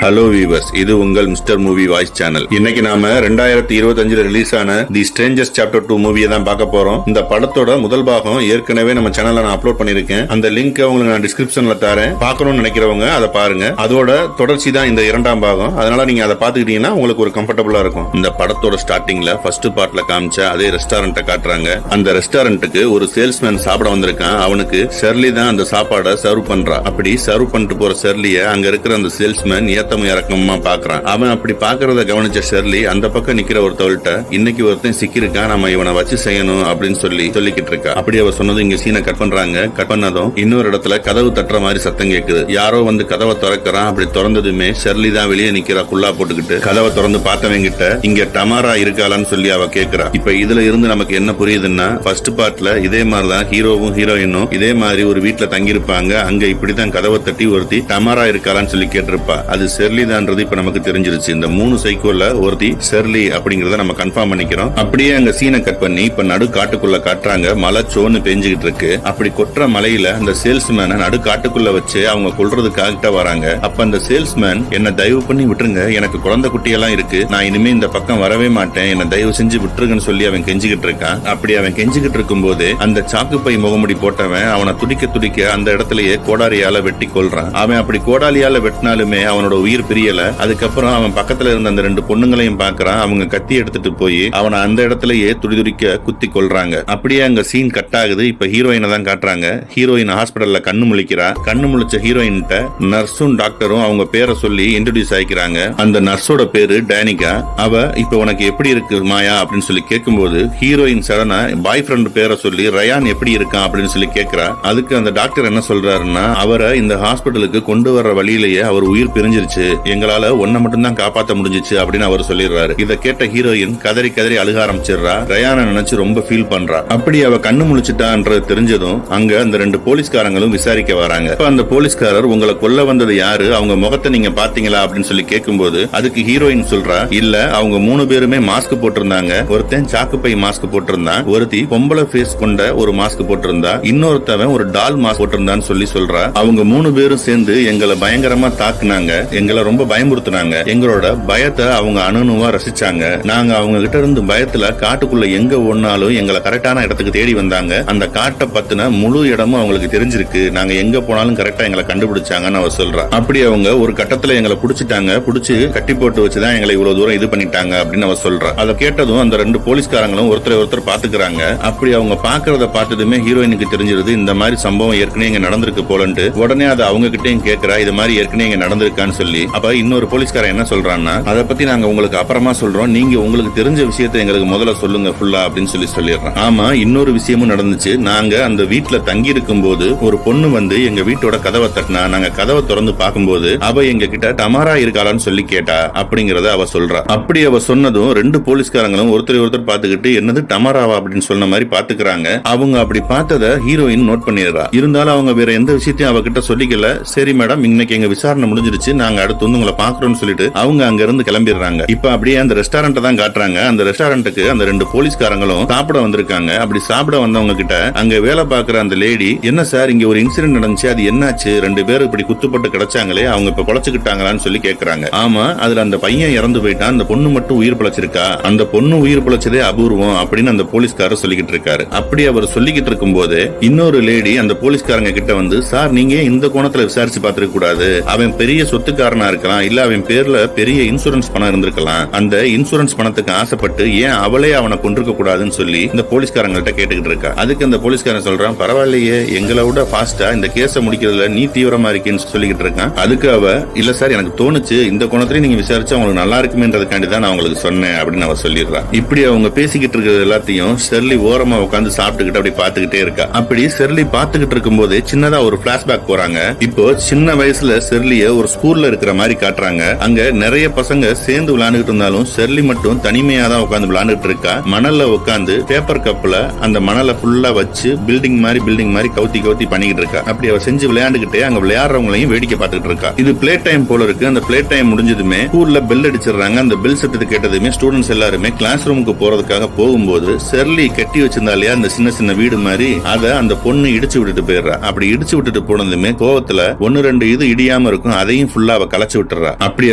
Hello viewers, இது உங்கள் mister movie voice channel. இன்னைக்கு நாம 2025 ரிலீஸ் ஆன தி ஸ்ட்ரேஞ்சர்ஸ் சாப்டர் 2 மூவியை தான் பார்க்க போறோம். இந்த படத்தோட முதல் பாகம் ஏற்கனவே நம்ம சேனல்ல நான் அப்லோட் பண்ணிருக்கேன். அந்த லிங்க் உங்களுக்கு நான் டிஸ்கிரிப்ஷன்ல தரேன். பார்க்கணும்னு நினைக்கிறவங்க அதை பாருங்க. அதோட தொடர்ச்சி தான் இந்த இரண்டாம் பாகம். அதனால நீங்க அதை பாத்துக்கிட்டீங்கன்னா உங்களுக்கு ஒரு கம்ஃபர்டபுளா இருக்கும். இந்த படத்தோட ஸ்டார்டிங்ல ஃபர்ஸ்ட் பார்ட்ல காமிச்ச அதே ரெஸ்டாரண்ட்டை காட்டுறாங்க. அந்த ரெஸ்டாரண்ட்டுக்கு ஒரு சேல்ஸ்மேன் சாப்பிட வந்திருக்கான். அவனுக்கு ஷெர்லி தான் அந்த சாப்பாடை சர்வ் பண்றா. அப்படி சர்வ் பண்ணிட்டு போற ஷெர்லிய அங்க இருக்கிற அந்த சேல்ஸ்மேன் இறக்கமா பாக்குறான். அவன் அப்படி பாக்குறத கவனிச்ச ஷெர்லி அந்த பக்கம் நிக்கிற ஒருத்தவள்கிட்ட, இன்னைக்கு ஒருத்தன் சிக்கிருக்கான், நம்ம இவனை வச்சு செய்யணும் அப்படின்னு சொல்லிக்கிட்டு இருக்கா. அப்படி அவ சொன்னது இங்க சீனை கட் பண்றாங்க. கட் பண்ணதும் இன்னொரு இடத்துல கதவு தட்டுற மாதிரி சத்தம் கேக்குது. யாரோ வந்து கதவை திறக்கிறான். அப்படி திறந்ததுமே ஷெர்லி தான் வெளியே நிக்கிறா குள்ளா போட்டுக்கிட்டு. கதவை திறந்து பார்த்தவங்க கிட்ட இங்க டமாரா இருக்காளான்னு சொல்லி அவ கேக்குறா. இப்ப இதுல இருந்து நமக்கு என்ன புரியுதுன்னா, ஃபர்ஸ்ட் பார்ட்ல இதே மாதிரிதான் ஹீரோவும் ஹீரோயினும் இதே மாதிரி ஒரு வீட்டுல தங்கியிருப்பாங்க. அங்க இப்படிதான் கதவை தட்டி ஒருத்தி டமாரா இருக்காளான்னு சொல்லி கேட்டிருப்பா. அது ஷெர்லி தான்றது இப்ப நமக்கு தெரிஞ்சிருச்சு. இந்த 3 சைக்கோல ஒருத்தி ஷெர்லி அப்படிங்கறத நம்ம கன்ஃபார்ம் பண்ணிக்கிறோம். அப்படியே அங்க சீனை கட் பண்ணி இப்ப நடு காட்டுக்குள்ள காட்டுறாங்க. மழை சோன்னு பெஞ்சுகிட்டு இருக்கு. அப்படி கொட்டுற மலையில அந்த சேல்ஸ்மேனை நடு காட்டுக்குள்ள வச்சு அவங்க கொல்றதுக்காக வராங்க. அப்ப அந்த சேல்ஸ்மேன், என்ன தயவு பண்ணி விட்டுருங்க, எனக்கு குழந்தை குட்டியெல்லாம் இருக்கு, நான் இனிமே இந்த பக்கம் வரவே மாட்டேன், என்ன தயவு செஞ்சு விட்டுருங்கன்னு சொல்லி அவன் கெஞ்சிக்கிட்டு இருக்கான். அப்படி அவன் கெஞ்சிக்கிட்டு இருக்கும் போது அந்த சாக்குப்பை முகமுடி போட்டவன் அவனை துடிக்க துடிக்க அந்த இடத்துலயே கோடாரியால வெட்டி கொள்றான். அவன் அப்படி கோடாலியால வெட்டினாலுமே அவனோட உயிர் பிரியல. அதுக்கப்புறம் அவன் பக்கத்துல இருந்த அந்த 2 பொண்ணுங்களையும் பாக்குறான். அவங்க கத்தி எடுத்துட்டு போய் அவனை அந்த இடத்துலயே துடிதுடிக்க குத்தி கொள்றாங்க. அப்படியே அங்க சீன் கட் ஆகுது. இப்ப ஹீரோயினை தான் காட்டுறாங்க. ஹீரோயின் ஹாஸ்பிடல்ல கண்ணு முழிக்கிறா. கண்ணு முழிச்ச ஹீரோயின்ட்ட நர்ஸும் டாக்டரும் அவங்க பேரை சொல்லி இன்ட்ரோடியூஸ் ஆகிக்கிறாங்க. அந்த நர்ஸோட பேரு டேனிகா. அவ இப்ப உனக்கு எப்படி இருக்கு மாயா அப்படின்னு சொல்லி கேட்கும்போது ஹீரோயின் சடனா பாய் ஃப்ரெண்ட் பேரை சொல்லி ரயான் எப்படி இருக்கான் அப்படின்னு சொல்லி கேட்கிறா. அதுக்கு அந்த டாக்டர் என்ன சொல்றாருன்னா, அவரை இந்த ஹாஸ்பிட்டலுக்கு கொண்டு வர்ற வழியிலேயே அவர் உயிர் பிரிஞ்சிருச்சு, எங்களால ஒன்ன மட்டும் தான் காப்பாற்ற முடிஞ்சிச்சு அப்படின்னு அவர் சொல்லிடுறாரு. இதை கேட்ட ஹீரோயின் கதறி கதறி அழுக ஆரம்பிச்சிடுறா. ரயானை நினைச்சு ரொம்ப ஃபீல் பண்றா. அப்படி அவ கண்ணு முழிச்சிட்டான்றது தெரிஞ்சதும் அங்க அந்த 2 போலீஸ்காரங்களும் விசாரிக்க வராங்க. அந்த போலீஸ்காரர், உங்களை கொல்ல வந்தது யாரு, அவங்க முகத்தை நீங்க பாத்தீங்களா அப்படின்னு சொல்லி கேட்கும்போது அதுக்கு ஹீரோயின் சொல்றா, இல்ல அவங்க 3 பேருமே மாஸ்க் போட்டிருந்தாங்க. ஒருத்தன் சாக்குப்பை மாஸ்க் போட்டிருந்தான், ஒருத்தி பொம்பளை ஃபேஸ் கொண்ட ஒரு மாஸ்க் போட்டிருந்தா, இன்னொருத்தவன் ஒரு டால் மாஸ்க் போட்டிருந்தான்னு சொல்றா. அவங்க 3 பேரும் சேர்ந்து எங்களை பயங்கரமா தாக்குனாங்க, எங்களை ரொம்ப பயமுறுத்தினாங்க, எங்களோட பயத்தை அவங்க அணுவா ரசிச்சாங்க. நாங்க அவங்க கிட்ட இருந்து பயத்துல காட்டுக்குள்ள எங்க ஓடினாலும் எங்களை கரெக்டான இடத்துக்கு தேடி வந்தாங்க. அந்த காட்டை பத்தின முழு இடமும் அவங்களுக்கு தெரிஞ்சிருக்கு, நாங்க எங்க போனாலும் கரெக்டா எங்களை கண்டுபிடிச்சாங்கன்னு அவர் சொல்றா. அப்படி அவங்க ஒரு கட்டத்துல எங்களை புடிச்சிட்டாங்க, புடிச்சு கட்டி போட்டு வச்சுதான் எங்களை இவ்வளவு தூரம் இது பண்ணிட்டாங்க அப்படின்னு அவர் சொல்றா. அதை கேட்டதும் அந்த 2 போலீஸ்காரங்களும் ஒருத்தர் பாத்துக்கிறாங்க. அப்படி அவங்க பாக்குறத பார்த்ததுமே ஹீரோயினுக்கு தெரிஞ்சிருது, இந்த மாதிரி சம்பவம் ஏற்கனவே இங்க நடந்திருக்கு போலன்ட்டு. உடனே அதை அவங்க கிட்டயும் கேட்கிறா, இது மாதிரி ஏற்கனவே இங்க நடந்திருக்கான்னு சொல்லி. அப்ப இன்னொரு போலீஸ்காரன் என்ன சொல்றான்னா, அதை பத்தி நாங்க உங்களுக்கு அப்புறமா சொல்றோம், நீங்க உங்களுக்கு தெரிஞ்ச விஷயத்தை எங்களுக்கு முதல்ல சொல்லுங்க ஃபுல்லா அப்படின்னு சொல்லிடுறான். ஆமா, இன்னொரு விஷயமும் நடந்துச்சு. நாங்க அந்த வீட்டுல தங்கி இருக்கும் போது ஒரு பொண்ணு வந்து எங்க வீட்டோட கதவை தட்டினா. நாங்க கதவை திறந்து பார்க்கும்போது அவ எங்க கிட்ட டமாரா இருக்காளான்னு சொல்லி கேட்டா அப்படிங்கறத அவ சொல்றா. அப்படி அவ சொன்னதும் 2 போலீஸ்காரங்களும் ஒருத்தர் பாத்துக்கிட்டு, என்னது டமாராவா அப்படின்னு சொன்ன மாதிரி பாத்துக்கிறாங்க. அவங்க அப்படி பார்த்தத ஹீரோயின் நோட் பண்ணிடுறா. இருந்தாலும் அவங்க வேற எந்த விஷயத்தையும் அவகிட்ட சொல்லிக்கல. சரி மேடம், இன்னைக்கு எங்க விசாரணை முடிஞ்சிருச்சு, நாங்க அடுத்து வந்து உங்களை பாக்குறோம்னு சொல்லிட்டு அவங்க அங்க இருந்து கிளம்பிடுறாங்க. இப்ப அப்படியே அந்த ரெஸ்டாரண்ட் தான் காட்டுறாங்க. அந்த ரெஸ்டாரண்ட்டுக்கு அந்த 2 போலீஸ்காரங்களும் சாப்பிட வந்திருக்காங்க. அப்படி சாப்பிட வந்தவங்க கிட்ட அங்க வேலை பாக்குற அந்த லேடி, என்ன சார் இங்க ஒரு இன்சிடென்ட் நடந்துச்சு, அது என்னாச்சு, 2 பேரும் இப்படி குத்துப்பட்டு கிடைச்சாங்களே, அவங்க இப்ப பொழைச்சுக்கிட்டாங்களான்னு சொல்லி கேக்குறாங்க. ஆமா, அதுல அந்த பையன் இறந்து போயிட்டான், அந்த பொண்ணு மட்டும் உயிர் பிழைச்சிருக்கா, அந்த பொண்ணு உயிர் பிழைச்சதே அபூர்வம் அப்படின்னு அந்த போலீஸ்காரர் சொல்லிக்கிட்டு இருக்காரு. அப்படி அவர் சொல்லிக்கிட்டு இருக்கும் போது இன்னொரு லேடி அந்த போலீஸ்காரங்க கிட்ட வந்து, சார் நீங்க இந்த கோணத்துல விசாரிச்சு பார்த்திருக்க கூடாது, அவன் பெரிய சொத்துக்காரனா இருக்கலாம், இல்ல அவன் பேர்ல பெரிய இன்சூரன்ஸ் பணம் இருந்திருக்கலாம், அந்த இன்சூரன்ஸ் பணத்துக்கு ஆசைப்பட்டு ஏன் அவளே அவனை கொண்டிருக்க கூடாதுன்னு சொல்லி இந்த போலீஸ்காரங்கள்ட்ட கேட்டுக்கிட்டு இருக்கா. அதுக்கு அந்த போலீஸ்காரன் சொல்றான், பரவாயில்லையே, எங்களை விட ஃபாஸ்டா இந்த கேஸ முடிக்கிறதுல நீ தீவிரமா இருக்கேன்னு சொல்லிக்கிட்டு இருக்கான். அதுக்கு அவ, இல்ல சார் எனக்கு தோணுச்சு, இந்த கோணத்திலேயே நீங்க விசாரிச்சா உங்களுக்கு நல்லா இருக்குமேன்றதுக்காண்டி தான் நான் உங்களுக்கு சொன்னேன் அப்படின்னு அவ சொல்லிடுறான். இப்படி அவங்க பேசிக்கிட்டு இருக்கிறது எல்லாத்தையும் ஷெர்லி ஓரமா உட்காந்து சாப்பிட்டுக்கிட்டு அப்படி பாத்துக்கிட்டே இருக்கா. அப்படி ஷெர்லி பாத்துக்கிட்டு இருக்கும் போது சின்னதா ஒரு பிளாஷ்பேக் போறாங்க. இப்போ சின்ன வயசுல ஷெர்லிய ஒரு ஸ்கூல்ல இருக்கிற மாதிரி காட்டுறாங்க. அங்க நிறைய பசங்க சேர்ந்து விளையாண்டுட்டு இருந்தாலும் ஷெர்லி மட்டும் தனிமையா தான் உட்காந்து விளையாண்டுட்டு இருக்கா. மணல்ல உட்காந்து பேப்பர் கப்ல அந்த மணலை ஃபுல்லா வச்சு பில்டிங் மாதிரி கவுத்தி பண்ணிக்கிட்டு இருக்கா. அப்படி அவ செஞ்சு விளையாண்டுகிட்டே அங்க விளையாடுறவங்களையும் வேடிக்கை பார்த்துட்டு இருக்கா. இது பிளே டைம் போல இருக்கு. அந்த பிளே டைம் முடிஞ்சதுமே ஸ்கூல்ல பெல் அடிச்சிடுறாங்க. அந்த பெல் சத்தத்தை கேட்டதுமே ஸ்டூடெண்ட்ஸ் எல்லாருமே கிளாஸ் ரூமுக்கு போறதுக்காக போகும்போது ஷெர்லி கட்டி வச்சிருந்தா இல்லையா அந்த சின்ன வீடு மாதிரி, அதை அந்த பொண்ணு இடிச்சு விட்டுட்டு போயிடுறா. அப்படி இடிச்சு விட்டுட்டு போனதுமே கோவத்துல 1-2 இது இடியாம இருக்கும், அதையும் ஃபுல்லா அவ கலைச்சு விட்டுறா. அப்படி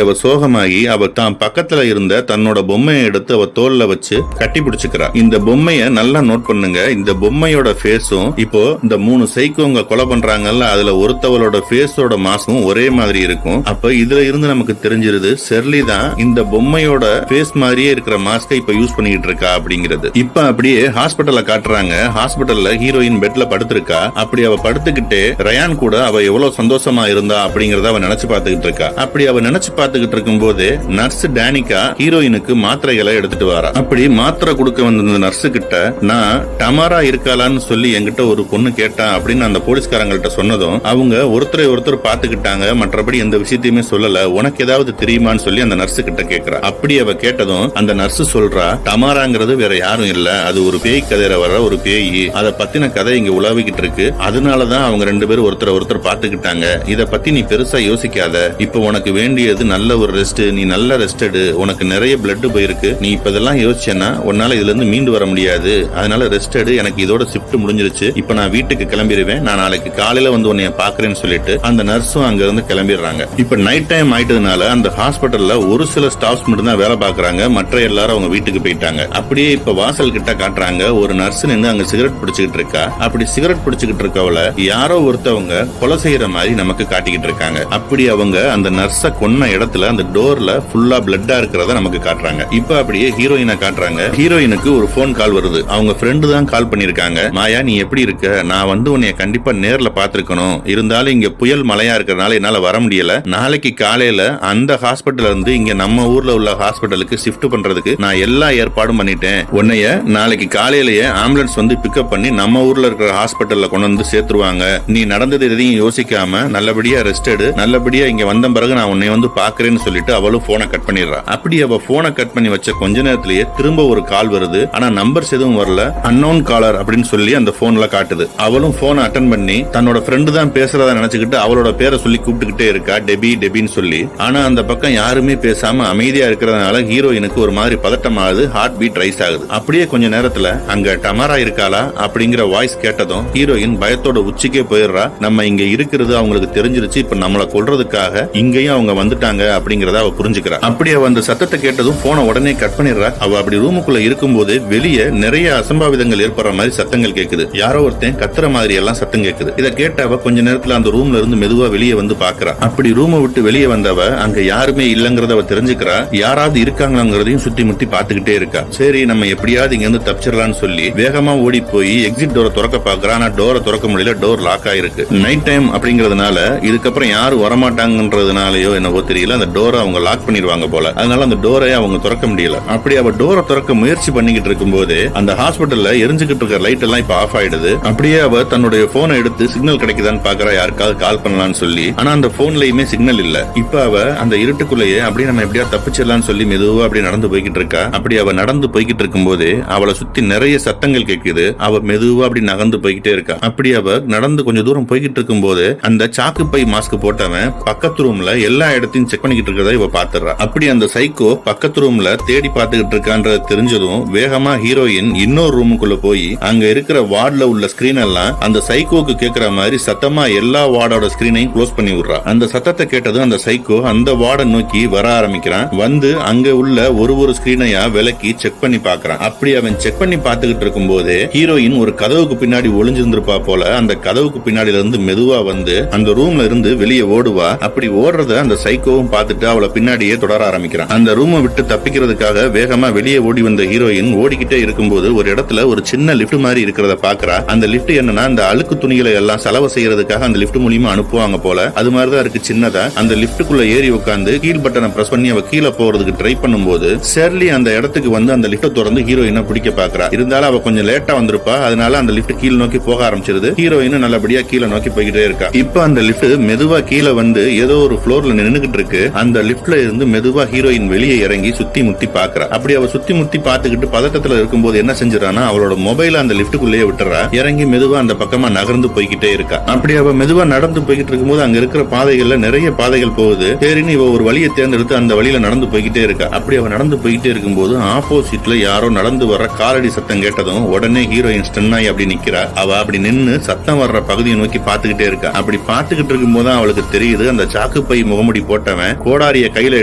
அவ சோகமாகி அவ தான் பக்கத்துல இருந்த தன்னோட பொம்மையை எடுத்து அவ தோல்ல வச்சு கட்டி பிடிச்சுக்கிறா. இந்த பொம்மைய நல்லா நோட் பண்ணுங்க. இந்த பொம்மையோட ஃபேஸும் இப்போ இந்த 3 சைக்கோங்க கொலை பண்றாங்கல்ல, அதுல ஒருத்தவளோட ஃபேஸோட மாஸ்கும் ஒரே மாதிரி இருக்கும். அப்ப இதுல இருந்து நமக்கு தெரிஞ்சிருது ஷெர்லி தான் இந்த பொம்மையோட ஃபேஸ் மாதிரியே இருக்கிற மாஸ்கை இப்ப யூஸ் பண்ணிட்டு இருக்கா அப்படிங்கிறது. இப்ப அப்படியே ஹாஸ்பிட்டல்ல காட்டுறாங்க. ஹாஸ்பிட்டல்ல ஹீரோயின் பெட்ல படுத்திருக்கா. அப்படி அவ படுத்துக்கிட்டே ரயான் கூட அவ எவ்வளவு சந்தோஷமா இருந்தா அப்படிங்கறத அவ நினைச்சு பார்த்துக்கிட்டு இருக்கா. அப்படி அவ நினைச்சு பார்த்துக்கிட்டு இருக்கும் போது நர்ஸ் டானிகா ஹீரோயினுக்கு மாத்திரைகளை எடுத்துட்டு வரா. அப்படி மாத்திரை கொடுக்க வந்த நர்ஸ் கிட்ட நான் டமாரா இருக்காளான்னு சொல்லி என்கிட்ட ஒரு பொண்ணு கேட்டா அப்படின்னு அந்த போலீஸ்காரங்கள்ட்ட சொன்னதும் அவங்க ஒருத்தரை ஒருத்தர் பாத்துக்கிட்டாங்க. மற்றபடி எந்த விஷயத்தையுமே சொல்லல. உனக்கு ஏதாவது தெரியுமான்னு சொல்லி அந்த நர்ஸ் கிட்ட கேக்குறா. அப்படி அவ கேட்டதும் அந்த நர்ஸ் சொல்றா, டமாராங்கிறது வேற யாரும் இல்ல, அது ஒரு பேய் கதையில வர ஒரு பேய். அத பத்தின கதை இங்க உலாவிக்கிட்டு இருக்கு. அதனாலதான் அவங்க 2 பேரும் ஒருத்தரை ஒருத்தர் பாத்துக்கிட்டாங்க. இத பத்தி நீ பெருசா யோசிக்காத. இப்ப உனக்கு வேண்டியது நல்ல ஒரு ரெஸ்ட். நீ நல்ல ரெஸ்ட் எடு. உனக்கு நிறைய பிளட் போயிருக்கு. நீ இப்ப இதெல்லாம் யோசிச்சேன்னா உன்னால இதுல இருந்து மீண்டு வர முடியாது. அதனால ரெஸ்ட் எடு. எனக்கு இதோட ஷிஃப்ட் முடிஞ்சிருச்சு. இப்ப நான் வீட்டுக்கு கிளம்பிடுவேன். நான் நாளைக்கு காலையில வந்து உன்னைய பாக்குறேன்னு சொல்லிட்டு அந்த நர்ஸும் அங்க இருந்து கிளம்பிடுறாங்க. இப்ப நைட் டைம் ஆயிட்டதுனால அந்த ஹாஸ்பிட்டல்ல ஒரு சில ஸ்டாஃப்ஸ் மட்டும் தான் வேலை பாக்குறாங்க. மற்ற எல்லாரும் அவங்க வீட்டுக்கு போயிட்டாங்க. அப்படியே இப்ப வாசல் கிட்ட காட்டுறாங்க. ஒரு நர்ஸ் நின்று அங்க சிகரெட் பிடிச்சுக்கிட்டு இருக்கா. அப்படி சிகரெட் பிடிச்சுக்கிட்டு இருக்கவள யாரோ ஒருத்தவங்க கொலை செய்யற மாதிரி நமக்கு காட்டிக்கிட்டு இருக்காங்க. அப்படி அவங்க அந்த நர்ஸ கொன்ன இடத்துல அந்த டோர்ல ஃபுல்லா பிளட்டா இருக்கிறத நமக்கு காட்டுறாங்க. இப்ப அப்படியே ஹீரோயினை காட்டுறாங்க. ஹீரோயினுக்கு ஒரு போன் கால் வருது. அவங்க ஃப்ரெண்டு தான் கால் பண்ணிருக்காங்க. மாயா, நீ எப்படி இருக்க? நான் வந்து உன்னைய கண்டிப்பா நேர்ல பாத்துருக்கணும். இருந்தாலும் இங்க புயல் மழையா இருக்கிறதுனால என்னால வர முடியல. நாளைக்கு காலையில அந்த ஹாஸ்பிட்டல் இருந்து இங்க நம்ம ஊர்ல உள்ள ஹாஸ்பிட்டலுக்கு ஷிஃப்ட் பண்றதுக்கு நான் எல்லா ஏற்பாடும் பண்ணிட்டேன். உன்னைய நாளைக்கு காலையிலேயே ஆம்புலன்ஸ் வந்து பிக்கப் பண்ணி நம்ம ஊர்ல இருக்கிற ஹாஸ்பிட்டல்ல கொண்டு வந்து சேர்த்துருவாங்க. நீ நடந்தது எதையும் யோசிக்காம நல்லபடியா ரெஸ்ட் எடு. நல்லபடியா இங்க வந்த பிறகு நான் உன்னை வந்து பாக்குறேன்னு சொல்லிட்டு அவளும் போனை கட் பண்ணிடுறா. அப்படி அவ போனை கட் பண்ணி வச்ச கொஞ்ச நேரத்திலேயே திரும்ப ஒரு கால் வருது. ஆனா நம்பர்ஸ் எதுவும் வரல. அன்னோன் காலர் அப்படின்னு சொல்லி அந்த போன்ல காட்டுது. அவளும் போனை அட்டன் பண்ணி தன்னோட ஃப்ரெண்டு தான் பேசுறதா நினைச்சுக்கிட்டு அவளோட பேரை சொல்லி கூப்பிட்டுக்கிட்டே இருக்கா, டெபி டெபின்னு சொல்லி. ஆனா அந்த பக்கம் யாருமே பேசாம அமைதியா இருக்கிறதுனால ஹீரோயினுக்கு ஒரு மாதிரி பதட்டமாகுது. ஹார்ட் பீட் ரைஸ் ஆகுது. அப்படியே கொஞ்ச நேரத்துல அங்க டமாரா இருக்காளா அப்படிங்கிற வாய்ஸ் கேட்டதும் ஹீரோயின் பயத்தோட உச்சிக்கே போயிடுறா. நம்ம இங்க இருக்கிறது அவங்களுக்கு தெரிஞ்சிருச்சு. இப்ப நம்மளை கொல்றதுக்காக இங்கேயும் அவங்க வந்துட்டாங்க அப்படிங்கறத அவ புரிஞ்சுக்கிறா. அப்படி அவ அந்த சத்தத்தை கேட்டதும் போனை உடனே கட் பண்ணிடுறா. அவ அப்படி ரூமுக்குள்ள இருக்கும்போது வெளியே நிறைய அசம்பாவிதங்கள் ஏற்படுற மாதிரி சத்தங்கள் கேக்குது. யாரோ ஒருத்தன் கத்துற மாதிரி எல்லாம் சத்தம் கேக்குது. இதை கேட்ட அவ கொஞ்ச நேரத்துல அந்த ரூம்ல இருந்து மெதுவா வெளியே வந்து பாக்குறா. அப்படி ரூமை விட்டு வெளியே வந்தவ அங்க யாருமே இல்லங்கறத அவ தெரிஞ்சுக்கிறா. யாராவது இருக்காங்கிறதையும் சுத்தி முத்தி பாத்துக்கிட்டே இருக்கா. சரி, நம்ம எப்படியாவது இங்க இருந்து தப்பிச்சிடலாம்னு சொல்லி வேகமா ஓடி போய் எக்ஸிட் டோரை திறக்க பாக்குறா. ஆனா டோரை திறக்க முடியல. டோர் லாக் ஆயிருக்கு. நைட் டைம் அப்படிங்கறதுனால இதுக்கப்புறம் யாரும் வரமாட்டாங்கன்றதுனாலயோ என்னவோ தெரியல, அந்த டோரை அவங்க லாக் பண்ணிடுவாங்க போல. அதனால அந்த டோரை அவங்க திறக்க முடியல. அப்படி அவ டோரை திறக்க முயற்சி பண்ணிக்கிட்டு இருக்கும் போது அந்த ஹாஸ்பிட்டல்ல எரிஞ்சுக்கிட்டு இருக்க லைட் எல்லாம் இப்ப ஆஃப் ஆயிடுது. அப்படியே அவ தன்னுடைய போனை எடுத்து சிக்னல் கிடைக்குதான்னு பாக்குறா, யாருக்காவது கால் பண்ணலாம்னு சொல்லி. ஆனா அந்த போன்லயுமே சிக்னல் இல்ல. இப்ப அவ அந்த இருட்டுக்குள்ளேயே அப்படியே நம்ம எப்படியா தப்பிச்சிடலாம்னு சொல்லி மெதுவா அப்படி நடந்து போய்கிட்டு இருக்கா. அப்படி அவ நடந்து போய்கிட்டு இருக்கும் போது அவளை சுத்தி நிறைய சத்தங்கள் கேக்குது. அவ மெதுவா அப்படி நகர்ந்து போய்கிட்டே இருக்கா. அப்படி அவ நடந்து கொஞ்சம் தூரம் போய்கிட்டு இருக்கும் போது அந்த சாக்கு பை மாஸ்க் போட்டவன் பக்கத்து ரூம்ல எல்லா இடத்தையும் செக் பண்ணிக்கிட்டு இருக்கிறத இவ பாத்துறா. அப்படி அந்த சைக்கோ பக்கத்து ரூம்ல தேடி பாத்துக்கிட்டு இருக்கான்றது தெரிஞ்சதும் வேகமா ஹீரோயின் இன்னொரு ரூமுக்குள்ள போய் அங்க இருக்கிற வார்டுல உள்ள ஸ்கிரீன் எல்லாம் அந்த சைக்கோக்கு கேக்குற மாதிரி சத்தமா எல்லா வார்டோட ஸ்கிரீனையும் க்ளோஸ் பண்ணி விடுறா. அந்த சத்தத்தை கேட்டதும் அந்த சைக்கோ அந்த வார்டை நோக்கி வர ஆரம்பிக்கிறான். வந்து அங்க உள்ள ஒரு ஸ்கிரீனையா விலக்கி செக் பண்ணி பாக்குறான். அப்படி அவன் செக் பண்ணி பாத்துக்கிட்டு இருக்கும் போது ஹீரோயின் ஒரு கதவுக்கு பின்னாடி ஒளிஞ்சிருந்திருப்பா போல. அந்த கதவுக்கு பின்னாடில இருந்து மெதுவா வந்து அந்த ரூம்ல இருந்து வெளியே ஓடுவா. அப்படி ஓடுறத அந்த சைக்கோவும் பார்த்துட்டு அவளை பின்னாடியே தொடர ஆரம்பிக்கிறான். அந்த ரூமை விட்டு தப்பிக்கிறதுக்காக வேகமா வெளியே ஓடி வந்த ஹீரோயின் ஓடிக்கிட்டே இருக்கும்போது ஒரு இடத்துல ஒரு சின்ன லிப்ட் மாதிரி இருக்கிறத பாக்குறா. அந்த லிப்ட் என்னன்னா அந்த அழுக்கு துணிகளை எல்லாம் செலவு செய்யறதுக்காக அந்த லிப்ட் மூலியமா அனுப்புவாங்க போல. அது மாதிரிதான் இருக்கு சின்னதா. அந்த லிப்டுக்குள்ள ஏறி உட்காந்து கீழ் பட்டனை பிரஸ் பண்ணி அவ கீழே போறதுக்கு ட்ரை பண்ணும்போது ஷெர்லி அந்த இடத்துக்கு வந்து அந்த லிப்ட திறந்து ஹீரோயினை பிடிக்க பாக்குறா. இருந்தாலும் அவ கொஞ்சம் லேட்டா வந்திருப்பா. அதனால அந்த லிப்ட் கீழ் நோக்கி போக ஆரம்பிச்சிருது. ஹீரோயின் நல்லபடியா கீழே நோக்கி போய்கிட்டே இருக்கா. இப்ப அந்த லிப்ட் மெதுவா கீழே வந்து ஏதோ ஒரு ஃப்ளோர்ல நின்னுகிட்டு இருக்கு. அந்த லிப்ட்ல இருந்து மெதுவா ஹீரோயின் வெளியே இறங்கி சுத்தி முத்தி பாக்குறா. அப்படி அவ சுத்தி முத்தி பாத்துக்கிட்டு பதட்டத்துல இருக்கும்போது என்ன செஞ்சிடறானா அவளோட மொபைல அந்த லிப்டுக்குள்ளேயே விட்டுறா. இறங்கி மெதுவா அந்த பக்கமா நகர்ந்து போய்கிட்டே இருக்கா. அப்படி அவ மெதுவா நடந்து போய்கிட்டு இருக்கும்போது அங்க இருக்கிற பாதைகள்ல நிறைய பாதைகள் போகுது. சரின்னு இவ ஒரு வழியை தேர்ந்தெடுத்து அந்த வழியில நடந்து போய்கிட்டே இருக்கா. அப்படி அவ நடந்து போய்கிட்டே இருக்கும்போது ஆப்போசிட்ல யாரோ நடந்து வர்ற காலடி சத்தம் கேட்டதும் உடனே ஹீரோயின் ஸ்டன் ஆகி அப்படி நிக்கிறா. அவ அப்படி நின்னு சத்தம் வர்ற பகுதியை நோக்கி பாத்துக்கிட்டே இருக்கா. அப்படி பாத்துக்கிட்டு இருக்கும் போது அவளுக்கு தெரியுது அந்த சாக்கு பை முகமுடி போட்டவன் கோடாரிய கையில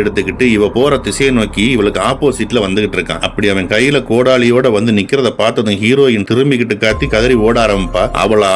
எடுத்துக்கிட்டு இவ போற திசையை நோக்கி இவளுக்கு ஆப்போசிட்ல வந்துகிட்டு இருக்கான். அப்படி அவன் கையில கோடாலியோட வந்து நிக்கிறத பார்த்ததும் ஹீரோயின் திரும்பிக்கிட்டு காத்தி கதறி ஓட ஆரம்பிப்பா.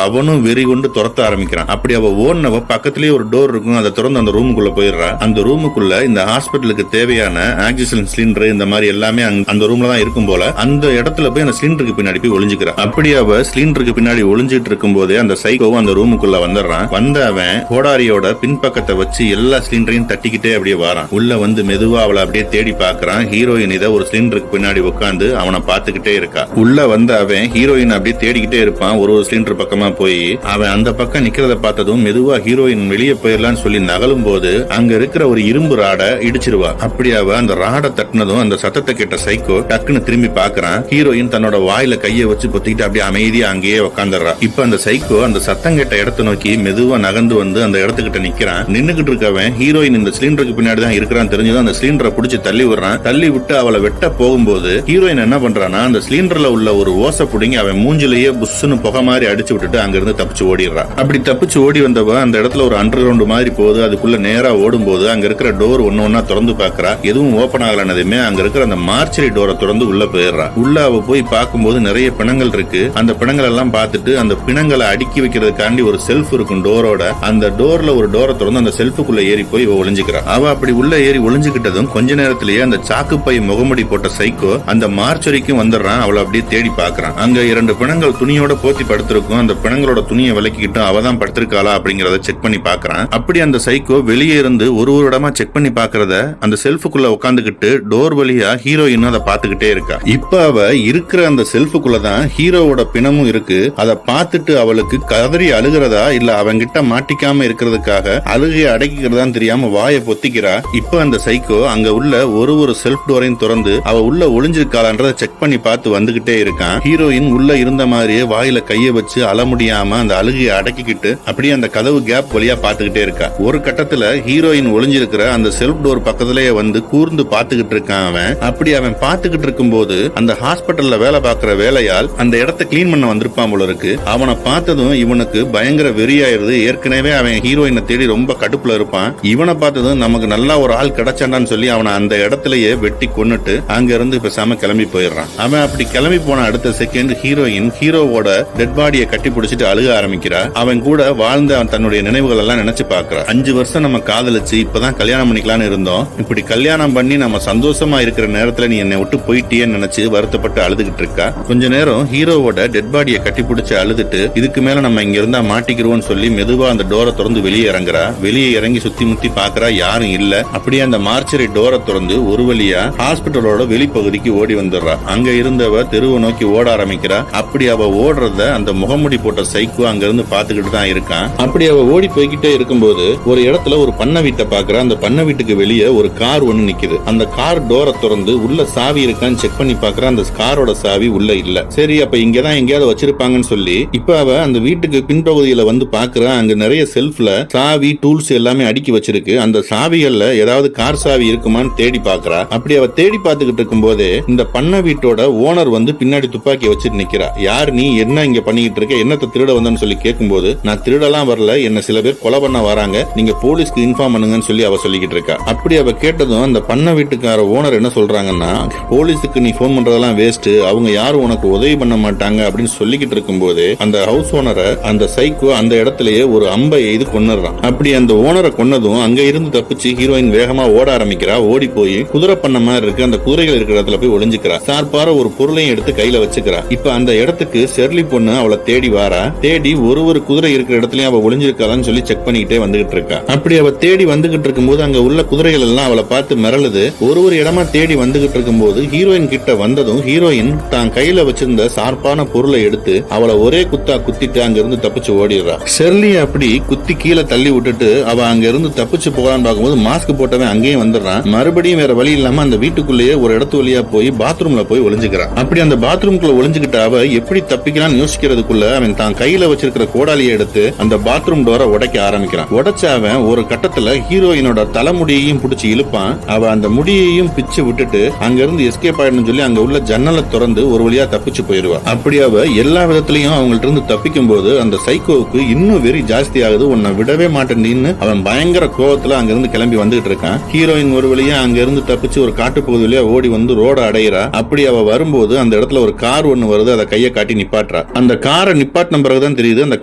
அவனும் வெறி கொண்டு துரத்த ஆரம்பிக்கிறான். அப்படி அவ ஓடினவ பக்கத்திலேயே ஒரு டோர் இருக்கும், அதை திறந்து அந்த ரூமுக்குள்ள போயிடுறா. அந்த ரூமுக்குள்ள இந்த ஹாஸ்பிட்டலுக்கு தேவையான ஆக்சிஜன் சிலிண்டர் இந்த மாதிரி எல்லாமே அந்த ரூம்ல தான் இருக்கும் போல. அந்த இடத்துல போய் அந்த சிலிண்டருக்கு பின்னாடி போய் ஒளிஞ்சுக்கிறா. அப்படி அவ சிலிண்டருக்கு பின்னாடி ஒளிஞ்சிட்டு இருக்கும் போதே அந்த சைக்கோவும் அந்த ரூமுக்குள்ள வந்துடுறான். வந்த அவன் கோடாரியோட பின்பக்கத்தை வச்சு எல்லா சிலிண்டரையும் தட்டிக்கிட்டே அப்படியே வரான். உள்ள வந்து மெதுவா அவளை அப்படியே தேடி பாக்குறான். ஹீரோயின் இதை ஒரு சிலிண்டருக்கு பின்னாடி உட்காந்து அவனை பார்த்துக்கிட்டே இருக்கா. உள்ள வந்த அவன் ஹீரோயின் அப்படியே தேடிக்கிட்டே இருப்பான். ஒரு சிலிண்டர் பக்கமா போய் அவன் அந்த பக்கம் நிக்கிறத பார்த்ததும் மெதுவா ஹீரோயின் வெளியே போயிடலான்னு சொல்லி நகலும் போது அங்க இருக்கிற ஒரு இரும்பு ராடை இடிச்சிருவா. அப்படி அவ அந்த ராடை தட்டினதும் அந்த சத்தத்தை கேட்ட சைக்கோ டக்குன்னு திரும்பி பாக்குறான். ஹீரோயின் தன்னோட வாயில கையை வச்சு பொத்திக்கிட்டு அப்படியே அமைதியா அங்கேயே உட்காந்துடுறா. இப்ப அந்த சைக்கோ அந்த சத்தம் கேட்ட இடத்தை நோக்கி மெதுவா நகர்ந்து வந்து அந்த இடத்துக்கிட்ட நிக்கிறான். நின்னுகிட்டு இருக்கவன் ஹீரோயின் இந்த சிலிண்டருக்கு பின்னாடி தான் இருக்கிறான்னு தெரிஞ்சதும் அந்த சிலிண்டரை பிடிச்சி தள்ளி விடுறான். தள்ளி விட்டு அவளை வெட்ட போகும்போது ஹீரோயின் என்ன பண்றானா அந்த சிலிண்டர்ல உள்ள ஒரு ஓசை புடிங்கி அவன் மூஞ்சிலேயே புஷ்னு புகை மாதிரி அடிச்சு விட்டுட்டு அங்க இருந்து தப்பிச்சு ஓடிடுறான். அப்படி தப்பிச்சு ஓடி வந்தவ அந்த இடத்துல ஒரு அண்டர் கிரவுண்ட் மாதிரி போகுது. அதுக்குள்ள நேரா ஓடும் போது அங்க இருக்கிற டோர் ஒன்னா திறந்து பாக்குறா. எதுவும் ஓபன் ஆகலனதுமே அங்க இருக்கிற அந்த மார்ச்சரி டோரை திறந்து உள்ள போயிடுறா. உள்ள அவ போய் பார்க்கும்போது நிறைய பிணங்கள் இருக்கு. அந்த பிணங்கள் எல்லாம் பார்த்துட்டு அந்த பிணங்களை அடுக்கி வைக்கிறதுக்காண்டி ஒரு செல்ஃப் இருக்கும் டோரோட. அந்த டோர்ல ஒரு டோரை திறந்து அந்த செல்ஃபுக்குள்ள ஏறி போய் ஒளிஞ்சுக்கிறா. அவ அப்படி உள்ள ஏறி ஒளிஞ்சுக்கிட்டதும் கொஞ்ச நேரத்திலேயே அந்த சாக்குப்பை முகமுடி போட்ட சைக்கோ அந்த மார்ச்சரிக்கும் வந்துடுறான். அவளை அப்படியே தேடி பாக்குறான். அங்க 2 பிணங்கள் துணியோட போத்தி படுத்திருக்கும். அந்த பிணங்களோட துணியை விலக்கிக்கிட்டு அவதான் படுத்திருக்காளா அப்படிங்கறத செக் பண்ணி பாக்குறான். அப்படி அந்த சைக்கோ வெளியே இருந்து ஒரு இடமா செக் பண்ணி பாக்குறத அந்த செல்ஃபுக்குள்ள உட்காந்துக்கிட்டு டோர் வழியா ஹீரோயின் அதை பாத்துக்கிட்டே இருக்கா. இப்ப அவ இருக்கிற அந்த செல்ஃபுக்குள்ளதான் ஹீரோவோட பிணமும் இருக்கு. அதை பார்த்துட்டு அவளுக்கு கதறி அழுகிறதா இல்ல அவங்கிட்ட மாட்டிக்காம இருக்கிறதுக்காக அழுகையை அடக்கிக்கிறதான்னு தெரியாம வாயை பொத்திக்கிறா. இப்ப அந்த சைக்கோ அங்க உள்ள ஒரு செல்ஃப் டோரையும் திறந்து அவ உள்ள ஒளிஞ்சிருக்காளன்றதை செக் பண்ணி பார்த்து வந்துகிட்டே இருக்கான். ஹீரோயின் உள்ள இருந்த மாதிரியே வாயில கைய வச்சு அழ முடியாம அந்த அழுகையை அடக்கிக்கிட்டு அப்படியே அந்த கதவு கேப் வழியா பாத்துக்கிட்டே இருக்கா. ஒரு கட்டத்துல ஹீரோயின் ஒளிஞ்சிருக்கிற அந்த செல்ஃப் டோர் பக்கத்திலேயே வந்து கூர்ந்து பாத்துக்கிட்டு இருக்கான் அவன். அப்படி அவன் பாத்துக்கிட்டு இருக்கும் போது அந்த ஹாஸ்பிட்டல்ல வேலை பார்க்கிற வேலையால் அந்த இடத்தை கிளீன் பண்ண வந்திருப்பான் போல இருக்கு. அவனை பார்த்ததும் இவனுக்கு பயங்கர வெறியாயிருது. ஏற்கனவே அவன் ஹீரோயினை தேடி ரொம்ப கடுப்புல இருப்பான். இவனை பார்த்ததும் நமக்கு நல்லா ஒரு ஆள் கிடைச்சாண்டான்னு சொல்லி அவனை அந்த இடத்திலேயே வெட்டி கொன்னுட்டு அங்க இருந்து பேசாம கிளம்பி போயிடுறான். அவன் அப்படி கிளம்பி போன அடுத்த செகண்ட் ஹீரோயின் ஹீரோவோட டெட் பாடியை கட்டி பிடிச்சிட்டு அழுக ஆரம்பிக்கிறா. அவன் கூட வாழ்ந்த தன்னுடைய நினைவுகள் எல்லாம் நினைச்சு பாக்குறா. 5 வருஷம் நம்ம காதலிச்சு இப்பதான் கல்யாணம் பண்ணிக்கலாம்னு இருந்தோம். இப்படி கல்யாணம் பண்ணி நம்ம சந்தோஷமா இருக்கிற நேரத்துல நீ என்னை விட்டு போயிட்டியேன்னு நினைச்சு வருத்தப்பட்டு அழுதுகிட்டு இருக்கா. கொஞ்ச நேரம் ஹீரோவோட டெட் பாடியை கட்டி பிடிச்சு அழுதுட்டு இதுக்கு மேல நம்ம இங்க இருந்தா மாட்டிக்கிறோம்னு சொல்லி மெதுவா அந்த டோரை திறந்து வெளியே இறங்குறா. வெளியே இறங்கி சுத்தி முத்தி பாக்குறா, யாரும் இல்ல. அப்படியே அந்த மார்ச்சரி டோரை திறந்து ஒரு வழியா ஹாஸ்பிட்டலோட வெளிப்பகுதிக்கு ஓடி வந்துடுறா. அங்க இருந்தவ தெருவை நோக்கி ஓட ஆரம்பிக்கிறா. அப்படி அவ ஓடுறத அந்த முகமுடி போட்ட சைக்கோ அங்க இருந்து பாத்துக்கிட்டு தான் இருக்கான். அப்படி அவ ஓடி போய்கிட்டே இருக்கும்போது ஒரு இடத்துல ஒரு பண்ணை வீட்டை பாக்குறா. அந்த பண்ணை வீட்டுக்கு வெளியே ஒரு கார் ஒண்ணு நிக்குது. அந்த கார் டோரை திறந்து உள்ள சாவி இருக்கான்னு செக் பண்ணி பாக்குறா. அந்த காரோட சாவி உள்ள இல்ல. சரி, அப்ப இங்கதான் எங்கேயாவது வச்சிருப்பாங்கன்னு சொல்லி இப்ப அவ அந்த வீட்டுக்கு பின்பகுதியில வந்து பாக்குறா. அங்க நிறைய செல்ஃப்ல சாவி டூல்ஸ் எல்லாமே அடுக்கி வச்சிருக்கு. அந்த சாவிகள்ல ஏதாவது கார் சாவி இருக்குமான்னு தேடி பாக்குறா. அப்படி அவ தேடி பார்த்துக்கிட்டு இருக்கும் போதே இந்த பண்ணை வீட்டோட ஓனர் வந்து பின்னாடி துப்பாக்கி வச்சுட்டு நிக்கிறா. யார் நீ, என்ன இங்க பண்ணிக்கிட்டு இருக்க, என்னத்தை திருட வந்தன்னு சொல்லி கேட்கும்போது நான் திருடலாம் வரல, என்ன சில பேர் கொலை பண்ண வராங்க, நீங்க போலீஸ்க்கு இன்ஃபார்ம் பண்ணுங்கன்னு சொல்லி அவ சொல்லிக்கிட்டு இருக்கா. அப்படி அவ கேட்டதும் அந்த பண்ணை வீட்டுக்கார ஓனர் என்ன சொல்றாங்கன்னா, போலீஸுக்கு நீ போன் பண்றதெல்லாம் வேஸ்ட், அவங்க யாரும் உனக்கு உதவி பண்ண மாட்டாங்க அப்படின்னு சொல்லிக்கிட்டு இருக்கும் போது அந்த ஹவுஸ் ஓனரை அந்த சைக்கோ அந்த இடத்திலேயே ஒரு அம்பை எய்து கொன்னுறான். அப்படி அந்த ஓனரை கொன்னதும் அங்க இருந்து தப்பிச்சு ஹீரோயின் வேகமா ஓட ஆரம்பிக்கிறா. ஓடி போய் குதிரை பண்ண மாதிரி இருக்கு அந்த குதிரைகள் இருக்கிற இடத்துல போய் ஒளிஞ்சுக்கிறா. சார்பார ஒரு பொருளையும் எடுத்து கையில வச்சுக்கிறா. இப்ப அந்த இடத்துக்கு ஷெர்லி பொண்ணு அவளை தேடி வாரா. தேடி ஒரு குதிரை இருக்கிற இடத்துலயும் அவ ஒளிஞ்சிருக்காளான்னு சொல்லி செக் பண்ணிக்கிட்டே வந்துகிட்டு இருக்கா. அப்படி அவ தேடி வந்துகிட்டு இருக்கும் போது அங்க உள்ள குதிரைகள் எல்லாம் அவளை பார்த்து மிரளுது. ஒரு இடமா தேடி வந்துகிட்டு இருக்கும் போது ஹீரோயின் கிட்ட வந்ததும் ஹீரோயின் தான் கையில வச்சிருந்த சார்பான பொருளை எடுத்து அவளை ஒரே குத்தா குத்திட்டு அங்க இருந்து தப்பிச்சு ஓடிடுறா. ஷெர்லி அப்படி குத்தி கீழே தள்ளி விட்டுட்டு அவ அங்க இருந்து தப்பிச்சு போகலான்னு பார்க்கும்போது மாஸ்க் போட்டவன் அங்கேயும் வந்துடுறான். மறுபடியும் வேற வழி இல்லாம அந்த வீட்டுக்குள்ளேயே ஒரு இடத்து வழியா போய் பாத்ரூம்ல போய் ஒளிஞ்சுக்கிறான். அப்படி அந்த பாத்ரூம்குள்ள ஒளிஞ்சுக்கிட்ட அவ எப்படி தப்பிக்கலாம்னு யோசிக்கிறதுக்குள்ள அவன் தான் கையில வச்சிருக்கிற கோடாலியை எடுத்து அந்த பாத்ரூம் டோரை உடைக்க ஆரம்பிக்கிறான். உடைச்ச அவன் ஒரு கட்டத்துல ஹீரோயினோட தலைமுடியையும் பிடிச்சி இழுப்பான். அவ அந்த முடியையும் பிச்சு விட்டுட்டு அங்க இருந்து எஸ்கேப் ஆயிடும் சொல்லி அங்க உள்ள ஜன்னலை திறந்து ஒரு வழியா தப்பிச்சு போயிருவா. அப்படி அவ எல்லா விதத்திலையும் அவங்கள்ட்ட இருந்து தப்பிக்கும் போது அந்த சைக்கோவுக்கு இன்னும் வெறி ஜாஸ்தி ஆகுது. உன்னை விடவே மாட்டேன்னு அவன் பயங்கர கோவத்துல அங்க இருந்து கிளம்பி வந்துகிட்டு இருக்கான். ஹீரோயின் ஒரு வழியா அங்க இருந்து தப்பிச்சு ஒரு காட்டுப்பகுதி வழியா ஓடி வந்து ரோட அடையிறா. அப்படி அவ வரும்போது அந்த இடத்துல ஒரு கார் ஒண்ணு வருது. அதை கையை காட்டி நிப்பாட்டுறா. அந்த காரை நிப்பாட்டின பிறகுதான் தெரியுது அந்த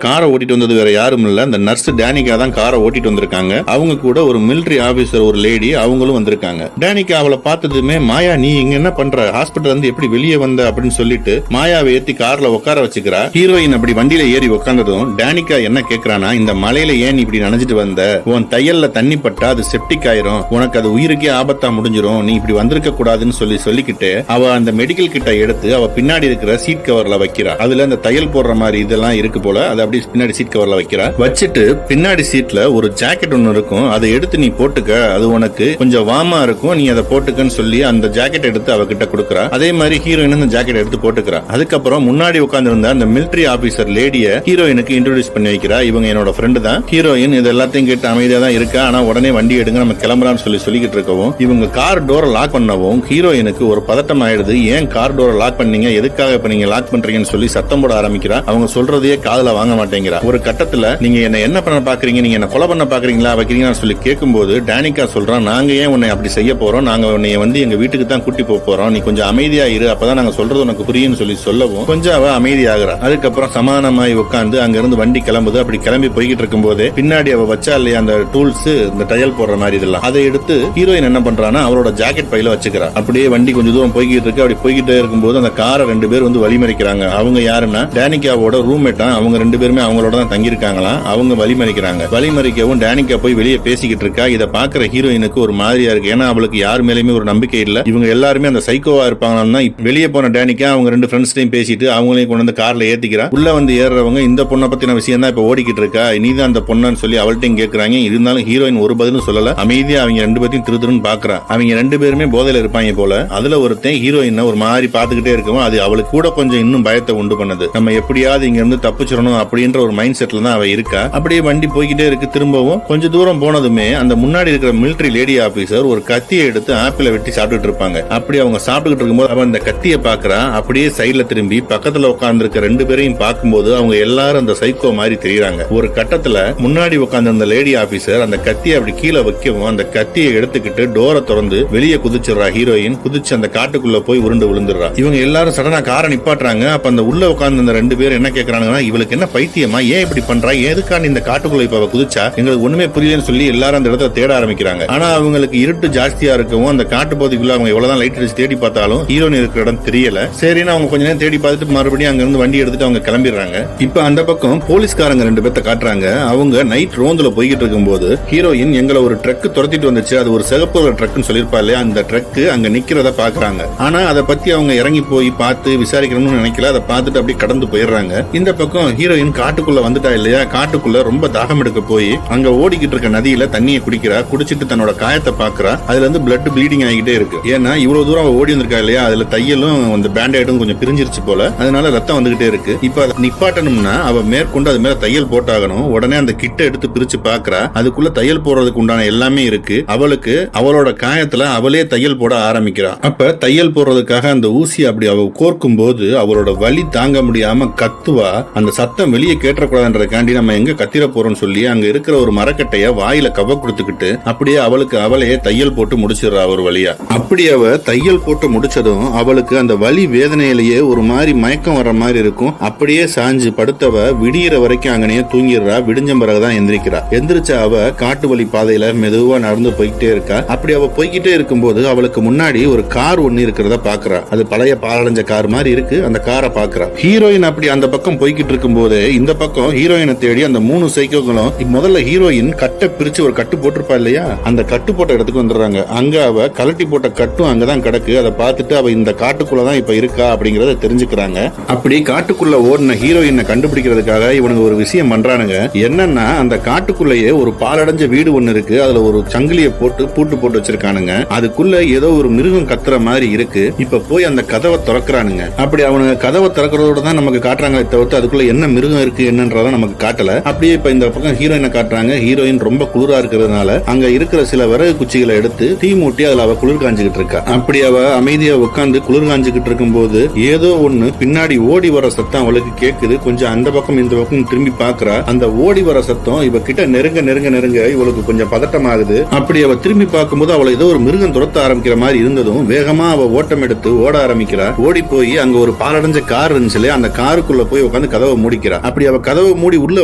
காரை ஓட்டிட்டு வந்தது வேற யாரும் இல்ல, அந்த நர்ஸ் டேனிகா தான் காரை ஓட்டிட்டு வந்திருக்காங்க. அவங்க கூட ஒரு மிலிட்டரி ஆபீசர் ஒரு லேடி அவங்களும் வந்திருக்காங்க. டேனிகா அவளை பார்த்ததுமே, மாயா நீ இங்க என்ன பண்ற, ஹாஸ்பிட்டல் இருந்து எப்படி வெளியே வந்த அப்படின்னு சொல்லிட்டு மாயாவை ஏத்தி கார்ல உட்கார வச்சுக்கிறா. ஹீரோயின் அப்படி வண்டியில ஏறி உட்கார்ந்ததும் டேனிகா என்ன கேக்குறானா, இந்த மலையில ஏன் இப்படி நினைச்சிட்டு வந்த, உன் தையல்ல தண்ணி பட்டா அது செப்டிக் ஆயிரும், உனக்கு அது உயிருக்கே ஆபத்தா முடிஞ்சிரும், நீ இப்படி வந்திருக்க கூடாதுன்னு சொல்லிக்கிட்டு அவ அந்த மெடிக்கல் கிட்ட எடுத்து அவ பின்னாடி இருக்கிற சீட் கவர்ல வைக்கிறா. அதுல அந்த தையல் போடுற மாதிரி இதெல்லாம் இருக்கு போல, அதை அப்படி பின்னாடி சீட் கவர்ல வைக்கிறா. வச்சுட்டு பின்னாடி சீட்ல ஒரு ஜாக்கெட் ஒன்னு இருக்கும், அதை எடுத்து நீ போட்டுக்க, அது உனக்கு கொஞ்சம் வார்மா இருக்கும், நீ அதை போட்டுக்கன்னு சொல்லி அந்த ஜாக்கெட் எடுத்து அவகிட்ட கொடுக்கறா. அதே மாதிரி ஹீரோயின் அந்த ஜாக்கெட் எடுத்து போட்டுக்கிறா. அதுக்கப்புறம் முன்னாடி உட்கார்ந்து இருந்த அந்த மிலிட்டரி ஆபீசர் லேடிய ஹீரோயினுக்கு இன்ட்ரோடியூஸ் பண்ணி வைக்கிறா. இவங்க என்னோட ஃப்ரெண்டு தான். ஹீரோயின் இது எல்லாத்தையும் கேட்டு அமைதியா தான் இருக்கா. ஆனா உடனே வண்டி எடுங்க நம்ம கிளம்புறான்னு சொல்லிக்கிட்டு இருக்கவும் இவங்க கார் டோரை லாக் பண்ணவும் ஹீரோயினுக்கு ஒரு பதட்டம் ஆயிடுது. ஏன் கார் டோரை லாக் பண்ணீங்க, எதுக்காக இப்ப நீங்க லாக் பண்றீங்கன்னு சொல்லி சத்தம் போட ஆரம்பிக்கிறா. அவங்க சொல்றதையே காதுல வாங்க மாட்டேங்கிறா. ஒரு கட்டத்துல நீங்க என்ன பண்ண பாக்குறீங்க, நீங்க என்ன கொலை பண்ண பாக்குறீங்களா வைக்கிறீங்கன்னு சொல்லி கேட்கும்போது டேனிகா சொல்றான், நாங்க ஏன் உன்னை அப்படி செய்ய போறோம், நாங்க உன்னை வந்து எங்க வீட்டுக்கு தான் கூட்டி போறோம், நீ கொஞ்சம் அமைதியா இரு, அப்பதான் நாங்க சொல்றது உனக்கு புரியும்னு சொல்லவும் கொஞ்சம் அவ அமைதியாகிறா. அதுக்கப்புறம் சமாதானமாய் உட்கார்ந்து அங்க இருந்து வண்டி கிளம்புது. அப்படி கிளம்பி போய்கிட்டு இருக்கும் போதே பின்னாடி அவ வச்சா இல்லையா அந்த டூல்ஸ், இந்த தையல் போடுற மாதிரி இதெல்லாம், அதை எடுத்து ஹீரோயின் என்ன பண்றானா அவரோட ஜாக்கெட் பையில வச்சுக்கிறா. அப்படியே வண்டி கொஞ்சம் தூரம் போய்கிட்டு இருக்கு. அப்படி போய்கிட்டே இருக்கும்போது அந்த காரை 2 பேர் வந்து வழிமறிக்கிறாங்க. அவங்க யாருன்னா டேனிகாவோட ரூம்மேட்டா, அவங்க 2 பேருமே அவங்களோட தான் தங்கியிருக்காங்களாம். அவங்க வழிமறிக்கிறாங்க. வழிமறிக்கவும் டேனிகா போய் வெளியே பேசிக்கிட்டு இருக்கா. இதை பாக்குற ஹீரோயினுக்கு ஒரு மாதிரியா இருக்கு. ஏன்னா அவளுக்கு யார் மேலேயுமே ஒரு நம்பிக்கை இல்ல. இவங்க எல்லாருமே அந்த சைக்கோவா இருப்பாங்கன்னா வெளியே போன டேனிகா அவங்க 2 ஃப்ரெண்ட்ஸ்டையும் பேசிட்டு அவங்களையும் கொண்டு வந்து கார்ல ஏத்திக்கிறா. உள்ள வந்து ஏறவங்க இந்த பொண்ணை பத்தின விஷயம் தான் இப்ப ஓடிக்கிட்டு இருக்கா, நீதான் அந்த பொண்ணு சொல்லி அவள்கிட்டையும் கேட்கறாங்க. இருந்தாலும் ஹீரோயின் ஒரு பதிலும் சொல்லல. அமைதியா அவங்க 2 பேரையும் திருன்னு பாக்குறா. அவங்க 2 பேருமே போதையில இருப்பாங்க போல. அதுல ஒருத்தன் ஹீரோயின் ஒரு மாதிரி பாத்துக்கிட்டே இருக்கவும் அது அவளுக்கு கூட கொஞ்சம் இன்னும் பயத்தை உண்டு பண்ணுது. நம்ம எப்படியாவது இங்க இருந்து தப்பிச்சிடணும் அப்படின்ற ஒரு மைண்ட் செட்ல தான் அவ இருக்கா. அப்படியே வண்டி போய்கிட்டே இருக்கு. திரும்பவும் கொஞ்சம் தூரம் போனதுமே அந்த முன்னாடி இருக்கிற மிலிட்டரி லேடி ஆபீசர் ஒரு கத்தியை எடுத்து ஆப்பிள வெட்டி சாப்பிட்டுட்டு இருப்பாங்க. அப்படி அவங்க சாப்பிட்டுக்கிட்டு இருக்கும்போது அவன் அந்த கத்தியை பாக்குறா. அப்படியே சைட்ல திரும்பி பக்கத்துல உட்கார்ந்து இருக்க 2 பேரையும் பார்க்கும்போது அவங்க எல்லாரும் அந்த சைக்கோ மாதிரி தெரியுறாங்க. ஒரு கட்டத்துல முன்னாடி உட்கார்ந்து அந்த லேடி ஆபீசர் அந்த கத்தியை அப்படி கீழே வைக்கவும் அந்த கத்தியை எடுத்துக்கிட்டு டோரை திறந்து வெளியே குதிச்சிடறா. ஹீரோயின் குதிச்சு அந்த காட்டுக்குள்ள போய் உருண்டு விழுந்துடுறா. இவங்க எல்லாரும் சடனா காரை நிப்பாட்டுறாங்க. அப்ப அந்த உள்ள உட்கார்ந்து அந்த 2 பேர் என்ன கேட்கறாங்கன்னா, இவளுக்கு என்ன பைத்தியமா, ஏன் இப்படி பண்றா, எதுக்கான இந்த காட்டுக்குள்ள இப்ப குதிச்சா, எங்களுக்கு ஒண்ணுமே புரியலன்னு சொல்லி எல்லாரும் அந்த இடத்துல தேட ஆரம்பிக்கிறாங்க. ஆனா அவங்களுக்கு இருட்டு ஜாஸ்தியா இருக்கவும் அந்த காட்டு பகுதிக்குள்ள அவங்க எவ்வளவுதான் லைட் அடிச்சு தேடி பார்த்தாலும் ஹீரோயின் இருக்கிற இடம் தெரியல. சரின்னு அவங்க கொஞ்ச நேரம் தேடி பார்த்துட்டு மறுபடியும் அங்க இருந்து வண்டி எடுத்துட்டு அவங்க கிளம்பிடுறாங்க. இப்ப அந்த பக்கம் போலீஸ்காரங்க 2 பேர்த்த காட்டுறாங்க. அவங்க நைட் ரோந்துல போய்கிட்டு இருக்கும்போது ஹீரோயின் எங்களை ஒரு ட்ரக் துரத்திட்டு வந்துச்சு, அது ஒரு சிகப்பு ட்ரக்னு சொல்லிருப்பா இல்லையா, அந்த ட்ரக் அங்க நிக்கிறத பாக்குறாங்க. ஆனா அதை பத்தி அவங்க இறங்கி போய் பார்த்து விசாரிக்கணும்னு நினைக்கல. அதை பார்த்துட்டு அப்படியே கடந்து போயிடுறாங்க. இந்த பக்கம் ஹீரோயின் காட்டுக்குள்ள வந்துட்டா இல்லையா, காட்டுக்குள்ள ரொம்ப தாகம் எடுக்க போய் அங்க ஓடிக்கிட்டு இருக்க நதியில தண்ணியை குடிக்கிறா. குடிச்சிட்டு தன்னோட காயத்தை பாக்குறா. அதுல இருந்து பிளட் ப்ளீடிங் ஆகிட்டே இருக்கு. ஏன்னா இவ்வளவு தூரம் அவ ஓடி வந்திருக்கா இல்லையா, அதுல தையலும் அந்த பேண்டேடும் கொஞ்சம் பிரிஞ்சிருச்சு போல, அதனால ரத்தம் வந்துகிட்டே இருக்கு. இப்ப அதை நிப்பாட்டணும்னா அவ மேற்கொண்டு அது மேல தையல் போட்டாகணும். உடனே அந்த கிட்ட எடுத்து பிரிச்சு பாக்குறா. அதுக்குள்ள தையல் போடுறதுக்கு உண்டான எல்லாமே இருக்கு. அவளுக்கு அவளோட காயத்துல அவளே தையல் போட ஆரம்பிக்கிறா. அப்ப தையல் போடுறதுக்காக அந்த ஊசி அப்படி அவ கோர்க்கும் போது அவளோட வலி தாங்க முடியாம கத்துவா. அந்த சத்தம் வெளியே கேட்டக்கூடாதுன்றதுக்காண்டி நம்ம எங்க கத்திர போறோம்னு சொல்லி அங்க இருக்கிற ஒரு மரக்கட்டைய வாயில கவ கொடுத்துக்கிட்டு அப்படியே அவளுக்கு அவளையே தையல் போட்டு முடிச்சிடறா ஒரு வழியா. அப்படி அவ தையல் போட்டு முடிச்சதும் அவளுக்கு அந்த வலி வேதனையிலேயே ஒரு மாதிரி மயக்கம் வர்ற மாதிரி இருக்கும். அப்படியே சாஞ்சு படுத்தவ விடியிற வரைக்கும் அங்கனையே தூங்கிடுறா. விடிஞ்ச பிறகுதான் எந்திரிக்கிறா. எந்திரிச்ச அவ காட்டு வழி பாதையில மெதுவா நடந்து போய்கிட்டே இருக்கா. அப்படி அவ போய்கிட்டே இருக்கும்போது அவளுக்கு முன்னாடி ஒரு கார் ஒண்ணு இருக்கிறத பாக்குறா. அது பழைய பாலடைஞ்ச கார் மாதிரி இருக்கு. அந்த காரை பாக்குறா. ஹீரோயின் அப்படி அந்த பக்கம் போய்கிட்டு இருக்கும் போது இந்த பக்கம் ஹீரோயினை தேடி அந்த 3 சைக்கோகளும் முதல்ல ஹீரோயின் கட்டை பிரிச்சு ஒரு கட்டு போட்டிருப்பா இல்லையா, அந்த கட்டு போட்ட இடத்துக்கு வந்துடுறாங்க. அங்க அவ கலட்டி போட்ட கட்டும் அங்கதான் கிடக்கு. அதை பார்த்துட்டு அவ இந்த காட்டுக்குள்ளதான் இப்ப இருக்கா அப்படிங்கறத தெரிஞ்சுக்கிறாங்க. அப்படி காட்டுக்குள்ள ஓடின ஹீரோயினை கண்டுபிடிக்கிறதுக்காக இவனுங்க ஒரு விஷயம் பண்றானுங்க. என்னன்னா அந்த காட்டுக்குள்ளேயே ஒரு பாலடைஞ்ச வீடு ஒண்ணு இருக்கு. அதுல ஒரு சங்கிலியை போட்டு பூட்டு போட்டு வச்சிருக்கானுங்க. அதுக்குள்ள ஏதோ ஒரு மிருகம் கத்துற மாதிரி இருக்கு. இப்ப போய் அந்த கதவை திறக்கிறானுங்க. அப்படி அவனுங்க கதவை திறக்கிறதோட தான் நமக்கு காட்டுறாங்க தவிர்த்து அதுக்குள்ள என்ன மிருகம் இருக்கு என்னன்றத நமக்கு காட்டல. அப்படியே இப்ப இந்த பக்கம் ஹீரோயினை காட்டுறாங்க. ஹீரோயின் ரொம்ப குளிரா இருக்கிறதுனால அங்க இருக்கிற சில விறகு குச்சிகளை எடுத்து தீ மூட்டி அதுல அவ குளிர் காஞ்சுக்கிட்டு இருக்கா. அப்படி அவ அமைதியா உட்கார்ந்து குளிர் காஞ்சுக்கிட்டு இருக்கும் போது ஏதோ ஒண்ணு பின்னாடி ஓடி வர சத்தம் அவளுக்கு கேக்குது. கொஞ்சம் அந்த பக்கம் இந்த பக்கம் திரும்பி பாக்குறா. அந்த ஓடி வர சத்தம் இவ கிட்ட நெருங்க நெருங்க இவளுக்கு கொஞ்சம் பதட்டமாகுது. அப்படி அவ திரும்பி பார்க்கும்போது அவளை ஏதோ ஒரு மிருகம் துரத்த ஆரம்பிக்கிற மாதிரி இருந்ததும் வேகமா அவ ஓட்டம் எடுத்து ஓட ஆரம்பிக்கிறா. ஓடி போய் அங்க ஒரு பாலடைஞ்ச கார் இருந்துச்சு, அந்த காருக்குள்ள போய் உட்காந்து கதவை மூடிக்கிறா. அப்படி அவ கதவை மூடி உள்ள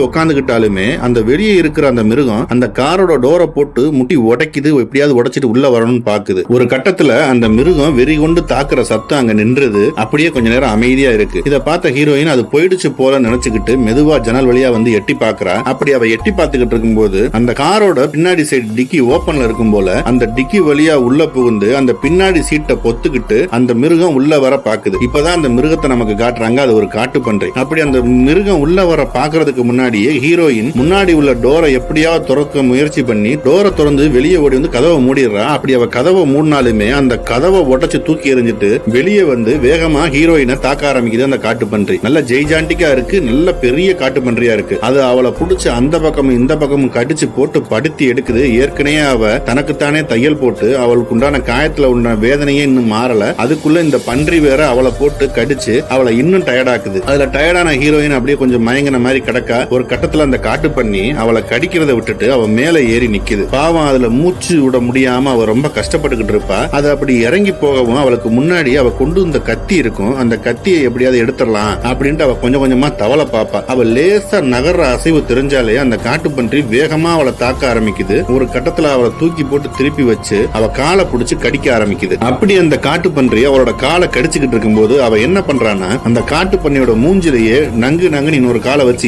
உட்காந்துக்கிட்டாலுமே அந்த வெளியே இருக்கிற அந்த மிருகம் அந்த காரோட டோரை போட்டு முட்டி உடைக்குது, எப்படியாவது உடைச்சிட்டு உள்ள வரணும்னு பாக்குது. ஒரு கட்டத்துல அந்த மிருகம் வெறி கொண்டு தாக்குற சத்தம் அங்க நின்றது. அப்படியே கொஞ்ச நேரம் அமைதியா இருக்கு. இத பார்த்த ஹீரோயின் அது போயிடுச்சு போல நினைச்சுக்கிட்டு மெதுவா ஜன்னல் வழியா வந்து எட்டி பாக்குறா. அப்படி அவ எட்டி பார்த்துக்கிட்டு இருக்கும்போது அந்த காரோட பின்னாடி சைடு டிக்கி ஓபன்ல இருக்கும் போல அந்த டிக்கி வழியா உள்ள புகுந்து அந்த பின்னாடி சீட்டை பொத்துக்கிட்டு அந்த மிருகம் உள்ள வர பாக்குது. இப்பதான் அந்த மிருகத்தை நமக்கு காட்டுறாங்க, அது ஒரு காட்டு பன்றி. அப்படி அந்த மிருகம் உள்ள வர பாக்குறதுக்கு முன்னாடியே ஹீரோயின் முன்னாடி உள்ள டோரை எப்படியாவது திறக்க முயற்சி பண்ணி டோரை திறந்து வெளியே ஓடி வந்து கதவை மூடிடுறா. அப்படி அவ கதவை மூடினாலுமே அந்த கதவை உடைச்சு தூக்கி எறிஞ்சிட்டு வெளியே வந்து வேகமா ஹீரோயினை தாக்க ஆரம்பிக்குது அந்த காட்டு பன்றி. நல்ல ஜெய்ஜாண்டிக்கா இருக்கு, நல்ல பெரிய காட்டு பன்றியா இருக்கு. அது அவளை புடிச்சு அந்த பக்கமும் இந்த பக்கமும் கடிச்சு போட்டு படுத்தி எடுக்குது. ஏற்கனவே அவ தனக்குத்தானே தையல் போட்டு அவளுக்கு உண்டான காயத்துல உண்டான வேதனையே இன்னும் மாறல. அதுக்குள்ள இந்த பன்றி வேற அவளை போட்டு கடிச்சு அவளை இன்னும் டயர்டாக்குது. அதுல டயர்டான ஹீரோயின் அப்படியே கொஞ்சம் மயங்கின மாதிரி கிடக்கா. ஒரு கட்டத்துல அந்த காட்டு பண்ணி அவளை கடிக்கிறத விட்டுட்டு அவ மேல ஏறி நிக்குது. பாவம் அதுல மூச்சு விட முடியாம அவ ரொம்ப கஷ்டப்பட்டுக்கிட்டு இருப்பா. அது அப்படி இறங்கி போகவும் அவளுக்கு முன்னாடி அவ கொண்டு வந்த கத்தி இருக்கும். அந்த கத்தியை எப்படியாவது எடுத்துடலாம் அப்படின்ட்டு அவ கொஞ்சம் கொஞ்சமா தவளை பாப்பா. அவ லேசா நகர்ற அசைவு தெரிஞ்சாலே அந்த காட்டு பன்றி வேகமா அவளை தாக்க ஆரம்பிக்குது. ஒரு கட்டத்துல அவளை தூக்கி போட்டு திருப்பி வச்சு அவ காலை புடிச்சு கடிக்க ஆரம்பிக்குது. அப்படி அந்த காட்டு பன்றி அவளோட காலை கடிச்சுக்கிட்டு இருக்கும்போது அவ என்ன பண்றான்னா அந்த காட்டு பன்னியோட மூஞ்சிலேயே நங்கு நங்குன்னு இன்னொரு காலை வச்சு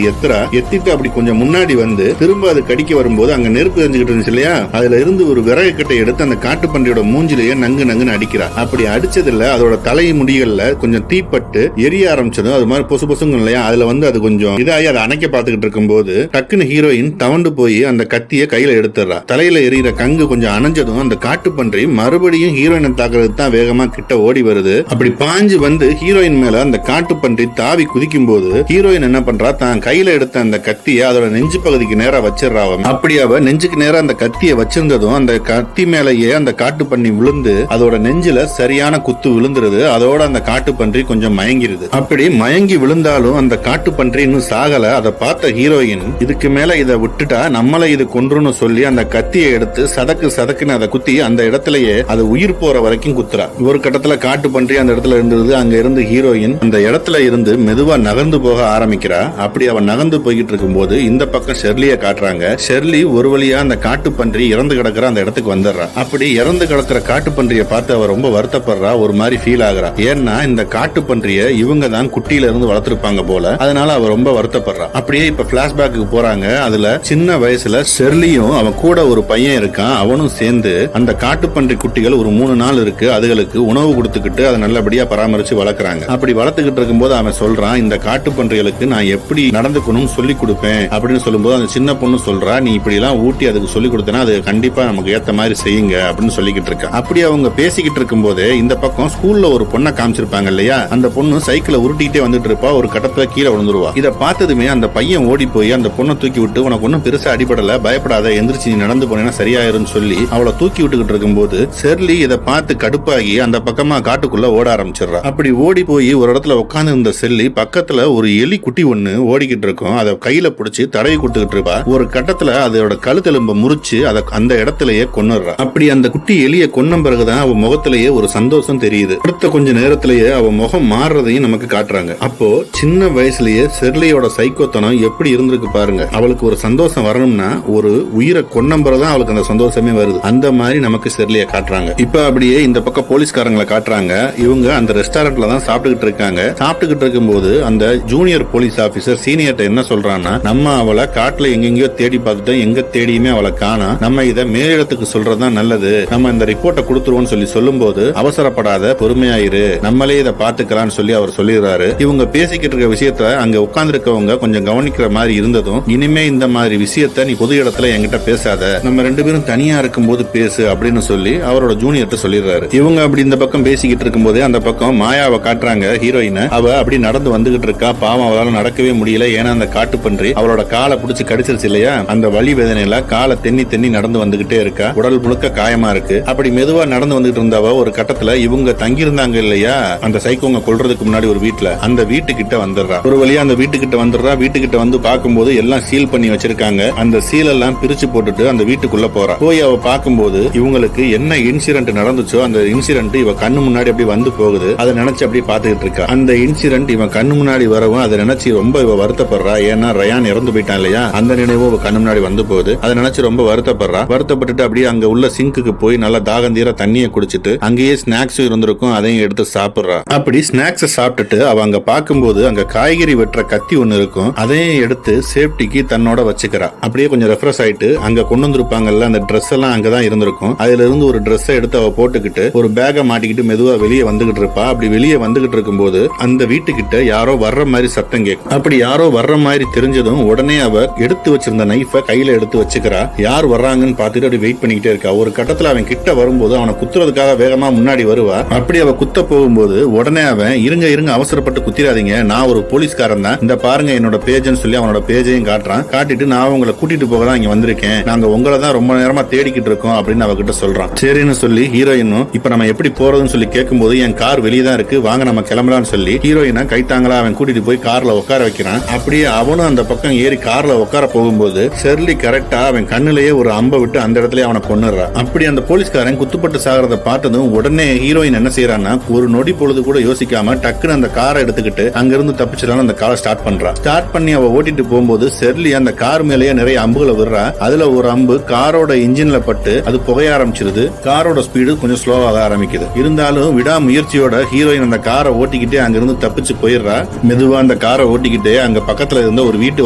எத்திட்டு அப்படி கொஞ்சம் முன்னாடி வந்து திரும்ப அது கடிக்க வரும்போது அங்க நெருப்பு எரிஞ்சுக்கிட்டு இருந்துச்சு இல்லையா, அதுல இருந்து ஒரு விறகு கட்டை எடுத்து அந்த காட்டு பன்றியோட மூஞ்சிலேயே நங்கு நங்குன்னு அடிக்கிறா. அப்படி அடிச்சதுல அதோட தலை முடிகள்ல கொஞ்சம் தீப்பட்டு எரிய ஆரம்பிச்சதும் அது மாதிரி பொசு பொசுங்க இல்லையா, அதுல வந்து அது கொஞ்சம் இதாகி அதை அணைக்க பார்த்துக்கிட்டு இருக்கும்போது டக்குன்னு ஹீரோயின் தவண்டு போய் அந்த கத்தியை கையில எடுத்துடுறா. தலையில எரியிற கங்கு கொஞ்சம் அணைஞ்சதும் அந்த காட்டு பன்றி மறுபடியும் ஹீரோயினை தாக்குறதுக்கு தான் வேகமா கிட்ட ஓடி வருது. அப்படி பாஞ்சு வந்து ஹீரோயின் மேல அந்த காட்டு பன்றி தாவி குதிக்கும் போது ஹீரோயின் என்ன பண்றா, தான் கையில எடுத்த அந்த கத்தியை அதோட நெஞ்சு பகுதிக்கு நேரா வச்சிடறா. அப்படி அவ நெஞ்சுக்கு நேரா அந்த கத்தியை வச்சிருந்ததும் அந்த கத்தி மேலேயே அந்த காட்டு பன்றி விழுந்து அதோட நெஞ்சில சரியான குத்து விழுந்துருது. அதோட அந்த காட்டு பன்றி கொஞ்சம் மயங்கிருது. அப்படி மயங்கி விழுந்தாலும் அந்த காட்டு பன்றி இன்னும் சாகல. அதை பார்த்த ஹீரோயின் இதுக்கு மேல இதை விட்டுட்டா நம்மளை இது கொன்றுன்னு சொல்லி அந்த கத்தியை எடுத்து சதக்குன்னு அதை குத்தி அந்த இடத்துலயே அது உயிர் போற வரைக்கும் குத்துறா. ஒரு கட்டத்துல காட்டு பன்றி அந்த இடத்துல இருந்தது. அங்க இருந்து ஹீரோயின் அந்த இடத்துல இருந்து மெதுவா நகர்ந்து போக ஆரம்பிக்கிறா. அப்படி அவன் நகர்ந்து போய்கிட்டு இருக்கும் போது இந்த பக்கம் ஷெர்லிய காட்டுறாங்க. ஷெர்லி ஒரு வழியா அந்த காட்டு பன்றி இறந்து கிடக்குற அந்த இடத்துக்கு வந்துடுறா. அப்படி இறந்து கிடக்குற காட்டு பன்றியை பார்த்து அவ ரொம்ப வருத்தப்படுறா, ஒரு மாதிரி ஃபீல் ஆகுறா. ஏன்னா இந்த காட்டு பன்றிய இவங்க தான் குட்டியில இருந்து வளர்த்திருப்பாங்க போல, அதனால அவ ரொம்ப வருத்தப்படுறா. அப்படியே இப்ப பிளாஷ்பேக்கு போறாங்க. அதுல சின்ன வயசுல ஷெர்லியும் அவன் கூட ஒரு பையன் இருக்கான், அவனும் சேர்ந்து அந்த காட்டு பன்றி குட்டிகள் ஒரு 3 நாள் இருக்கு, அதுகளுக்கு உணவு கொடுத்துக்கிட்டு அதை நல்லபடியா பராமரிச்சு வளர்க்குறாங்க. அப்படி வளர்த்துக்கிட்டு இருக்கும்போது அவன் சொல்றான், இந்த காட்டு பன்றிகளுக்கு நான் எப்படி நடந்துக்கணும் சொல்லி கொடுப்பேன் அப்படின்னு சொல்லும்போது அந்த சின்ன பொண்ணு சொல்றா, நீ இப்படி எல்லாம் ஊட்டி அதுக்கு சொல்லி கொடுத்தனா அது கண்டிப்பா நமக்கு ஏத்த மாதிரி செய்யுங்க அப்படின்னு சொல்லிக்கிட்டு இருக்கா. அப்படி அவங்க பேசிக்கிட்டு இருக்கும் போதே இந்த பக்கம் ஸ்கூல்ல ஒரு பொண்ணை காமிச்சிருப்பாங்க இல்லையா, அந்த பொண்ணு சைக்கிளை உருட்டிட்டே வந்துட்டு இருப்பா. ஒரு கட்டத்துல கீழே விழுந்துருவா. இதை பார்த்ததுமே அந்த பையன் ஓடி போய் அந்த பொண்ணை தூக்கி விட்டு, உனக்கு ஒன்னும் பெருசா அடிபடல, பயப்படாத, எந்திரிச்சு நீ நடந்து போனேன்னா சரியாயிருன்னு சொல்லி அவளை தூக்கி விட்டுக்கிட்டு இருக்கும்போது ஷெர்லி இதை பார்த்து கடுப்பாகி அந்த பக்கமா காட்டுக்குள்ள ஓட ஆரம்பிச்சிடறா. அப்படி ஓடி போய் ஒரு இடத்துல உட்கார்ந்து இருந்த ஷெர்லி பக்கத்துல ஒரு எலி குட்டி ஒண்ணு ஓடிக்கிட்டு இருக்கும். அதை கையில பிடிச்சி தடவி கொடுத்துக்கிட்டு இருப்பா. ஒரு கட்டத்துல அதோட கழுத்தெலும்ப முறிச்சு அதை அந்த இடத்திலேயே கொன்னுடுறா. அப்படி அந்த குட்டி எலிய கொன்ன பிறகுதான் அவ முகத்திலேயே ஒரு சந்தோஷம் தெரியுது. அடுத்த கொஞ்ச நேரத்திலேயே அவ முகம் மாறுறதையும் நமக்கு காட்டுறாங்க. அப்போ சின்ன வயசுலயே ஷெர்லியோட சைக்கோத்தனம் எப்படி இருந்திருக்கு பாருங்க. அவளுக்கு ஒரு சந்தோஷம் வரணும்னா ஒரு உயிரை கொன்ன பிறகுதான் அவளுக்கு அந்த சந்தோஷமே வருது. அந்த மாதிரி நமக்கு ஷெர்லிய காட்டுறாங்க. இப்ப அப்படியே இந்த பக்கம் போலீஸ்காரங்களை காட்டுறாங்க. இவங்க அந்த ரெஸ்டாரண்ட்ல தான் சாப்பிட்டுக்கிட்டு இருக்காங்க. சாப்பிட்டுக்கிட்டு இருக்கும்போது அந்த ஜூனியர் போலீஸ் ஆபீசர் சீனியர்ட்ட என்ன சொல்றான்னா, நம்ம அவளை காட்டுல எங்கெங்கயோ தேடி பார்த்துட்டோம், எங்க தேடியுமே அவளை காணோம், நம்ம இதை மேலிடத்துக்கு சொல்றதுதான் நல்லது, நம்ம இந்த ரிப்போர்ட்டை கொடுத்துருவோம் சொல்லி சொல்லும்போது அவசரப்படாத, பொறுமையாயிரு, நம்மளே இதை பாத்துக்கலாம்னு சொல்லி அவர் சொல்லிடுறாரு. இவங்க பேசிக்கிட்டு இருக்க விஷயத்த அங்க உட்கார்ந்து இருக்கவங்க கொஞ்சம் கவனிக்கிற மாதிரி இருந்ததும், இனிமே இந்த மாதிரி விஷயத்த நீ பொது இடத்துல என்கிட்ட பேசாத, நம்ம 2 பேரும் தனியா இருக்கும் போது பேசு அப்படின்னு சொல்லி அவரோட ஜூனியர்ட்ட சொல்லிடுறாரு. இவங்க அப்படி இந்த பக்கம் பேசிக்கிட்டு இருக்கும் போதே அந்த பக்கம் மாயாவை காட்டுறாங்க. ஹீரோயின் அவ அப்படி நடந்து வந்துகிட்டு இருக்கா. பாவம், அவளால நடக்கவே முடியல. ஏன்னா அந்த காட்டு பன்றி அவளோட காலை பிடிச்சு கடிச்சிருச்சு இல்லையா, அந்த வலி வேதனையில காலை தென்னி நடந்து வந்துகிட்டே இருக்கா. உடல் முழுக்க காயமா இருக்கு. அப்படி மெதுவா நடந்து வந்துகிட்டு இருந்தவ ஒரு கட்டத்துல இவங்க தங்கி இருந்தாங்க இல்லையா அந்த சைக்கோங்க கொல்றதுக்கு முன்னாடி ஒரு வீட்டுல, அந்த வீட்டுக்கிட்ட வந்துடுறா. ஒரு வழியா அந்த வீட்டுக்கிட்ட வந்துடுறா. வீட்டுக்கிட்ட வந்து பார்க்கும்போது எல்லாம் சீல் பண்ணி வச்சிருக்காங்க. அந்த அந்த சீலெல்லாம் பிரிச்சு போட்டுட்டு அந்த வீட்டுக்குள்ள போறா. போய் அவ பார்க்கும்போது இவங்களுக்கு என்ன இன்சிடென்ட் நடந்துச்சோ அந்த இன்சிடென்ட் இவ கண்ணு முன்னாடி அப்படி வந்து போகுது. அதை நினைச்சு அப்படி பாத்துக்கிட்டு இருக்கா. அந்த இன்சிடென்ட் இவன் கண்ணு முன்னாடி வரவும் அதை நினைச்சு ரொம்ப இவ வருத்தப்படுறா. ஏன்னா ரயான் இறந்து போயிட்டான் இல்லையா, அந்த நினைவும் இவ கண்ணு முன்னாடி வந்து போகுது. அதை நினைச்சு ரொம்ப வருத்தப்படுறா. வருத்தப்பட்டுட்டு அப்படியே அங்க உள்ள சிங்க்குக்கு போய் நல்லா தாகந்தீர தண்ணியை குடிச்சிட்டு அங்கேயே ஸ்நாக்ஸ் இருந்திருக்கும், அதையும் எடுத்து சாப்பிடுறா. அப்படி ஸ்நாக்ஸ் சாப்பிட்டுட்டு அவ அங்க பார்க்கும்போது அங்க காய்கறி வெட்டுற கத்தி ஒண்ணு இருக்கும், அதையும் எடுத்து சேஃப்டிக்கு தன்னோட வச்சுக்கிறா. அப்படியே கொஞ்சம் ரெஃப்ரெஷ் ஆயிட்டு அங்க கொண்டு வந்திருப்பாங்கல்ல அந்த ட்ரெஸ் எல்லாம் அங்கதான் இருந்திருக்கும், அதுல இருந்து ஒரு ட்ரெஸ் எடுத்து அவ போட்டுக்கிட்டு ஒரு பேக மாட்டிக்கிட்டு மெதுவா வெளியே வந்துகிட்டு இருப்பா. அப்படி வெளியே வந்துகிட்டு இருக்கும்போது அந்த வீட்டுக்கிட்ட யாரோ வர்ற மாதிரி சத்தம் கேட்கும். அப்படி யாரோ வர்ற மாதிரி தெரிஞ்சதும் உடனே அவ எடுத்து வச்சிருந்த நைஃப கையில எடுத்து வச்சுக்கிறா. யார் வர்றாங்கன்னு பாத்துட்டு அப்படி வெயிட் பண்ணிக்கிட்டே இருக்கா. ஒரு கட்டத்துல அவன் கிட்ட வரும்போது அவனை குத்துறதுக்காக வேகமா முன்னாடி வருவா. அப்படி அவ குத்த போகும்போது உடனே அவன் இருங்க அவசரப்பட்டு குத்திராதீங்க, நான் ஒரு போலீஸ்காரன் தான், இந்த பாருங்க என்னோட பேஜ்னு சொல்லி அவனோட பேஜையும் காட்டுறான். காட்டிட்டு நான் உங்களை கூட்டிட்டு போக தான் இங்க வந்திருக்கேன், நாங்க உங்களை தான் ரொம்ப நேரமா தேடிக்கிட்டு இருக்கோம் அப்படின்னு அவகிட்ட சொல்றான். சரின்னு சொல்லி ஹீரோயினும் இப்ப நம்ம எப்படி போறதுன்னு சொல்லி கேட்கும்போது என் கார் வெளியே தான் இருக்கு, வாங்க நம்ம கிளம்பலாம்னு சொல்லி ஹீரோயினை கைத்தாங்களா அவன் கூட்டிட்டு போய் கார்ல உட்கார வைக்கிறான். அப்படியே அவனும் அந்த பக்கம் ஏறி கார்ல உட்கார போகும்போது ஷெர்லி கரெக்டா அவன் கண்ணுலயே ஒரு அம்பை விட்டு அந்த இடத்துல அவனை கொன்னுறான். அப்படி அந்த போலீஸ்காரன் குத்துப்பட்டு சாகிறத பார்த்ததும் உடனே ஹீரோயின் என்ன செய்யறான்னா ஒரு நொடி பொழுது கூட யோசிக்காம டக்குன்னு அந்த காரை எடுத்துக்கிட்டு அங்கிருந்து தப்பிச்சிடலாம் அந்த காரை ஸ்டார்ட் பண்றா. ஸ்டார்ட் பண்ணி அவ ஓட்டிட்டு போகும்போது ஷெர்லி அந்த கார் மேலேயே நிறைய அம்புகளை விடுறா. அதுல ஒரு அம்பு காரோட இன்ஜின்ல பட்டு அது புகைய ஆரம்பிச்சிருது. காரோட ஸ்பீடு கொஞ்சம் ஸ்லோவாக ஆரம்பிக்குது. இருந்தாலும் விடாமுயற்சியோட ஹீரோயின் அந்த காரை ஓட்டிக்கிட்டே அங்கிருந்து தப்பிச்சு போயிடுறா. மெதுவா அந்த காரை ஓட்டிக்கிட்டே அங்க பக்கத்துல இருந்த ஒரு வீட்டு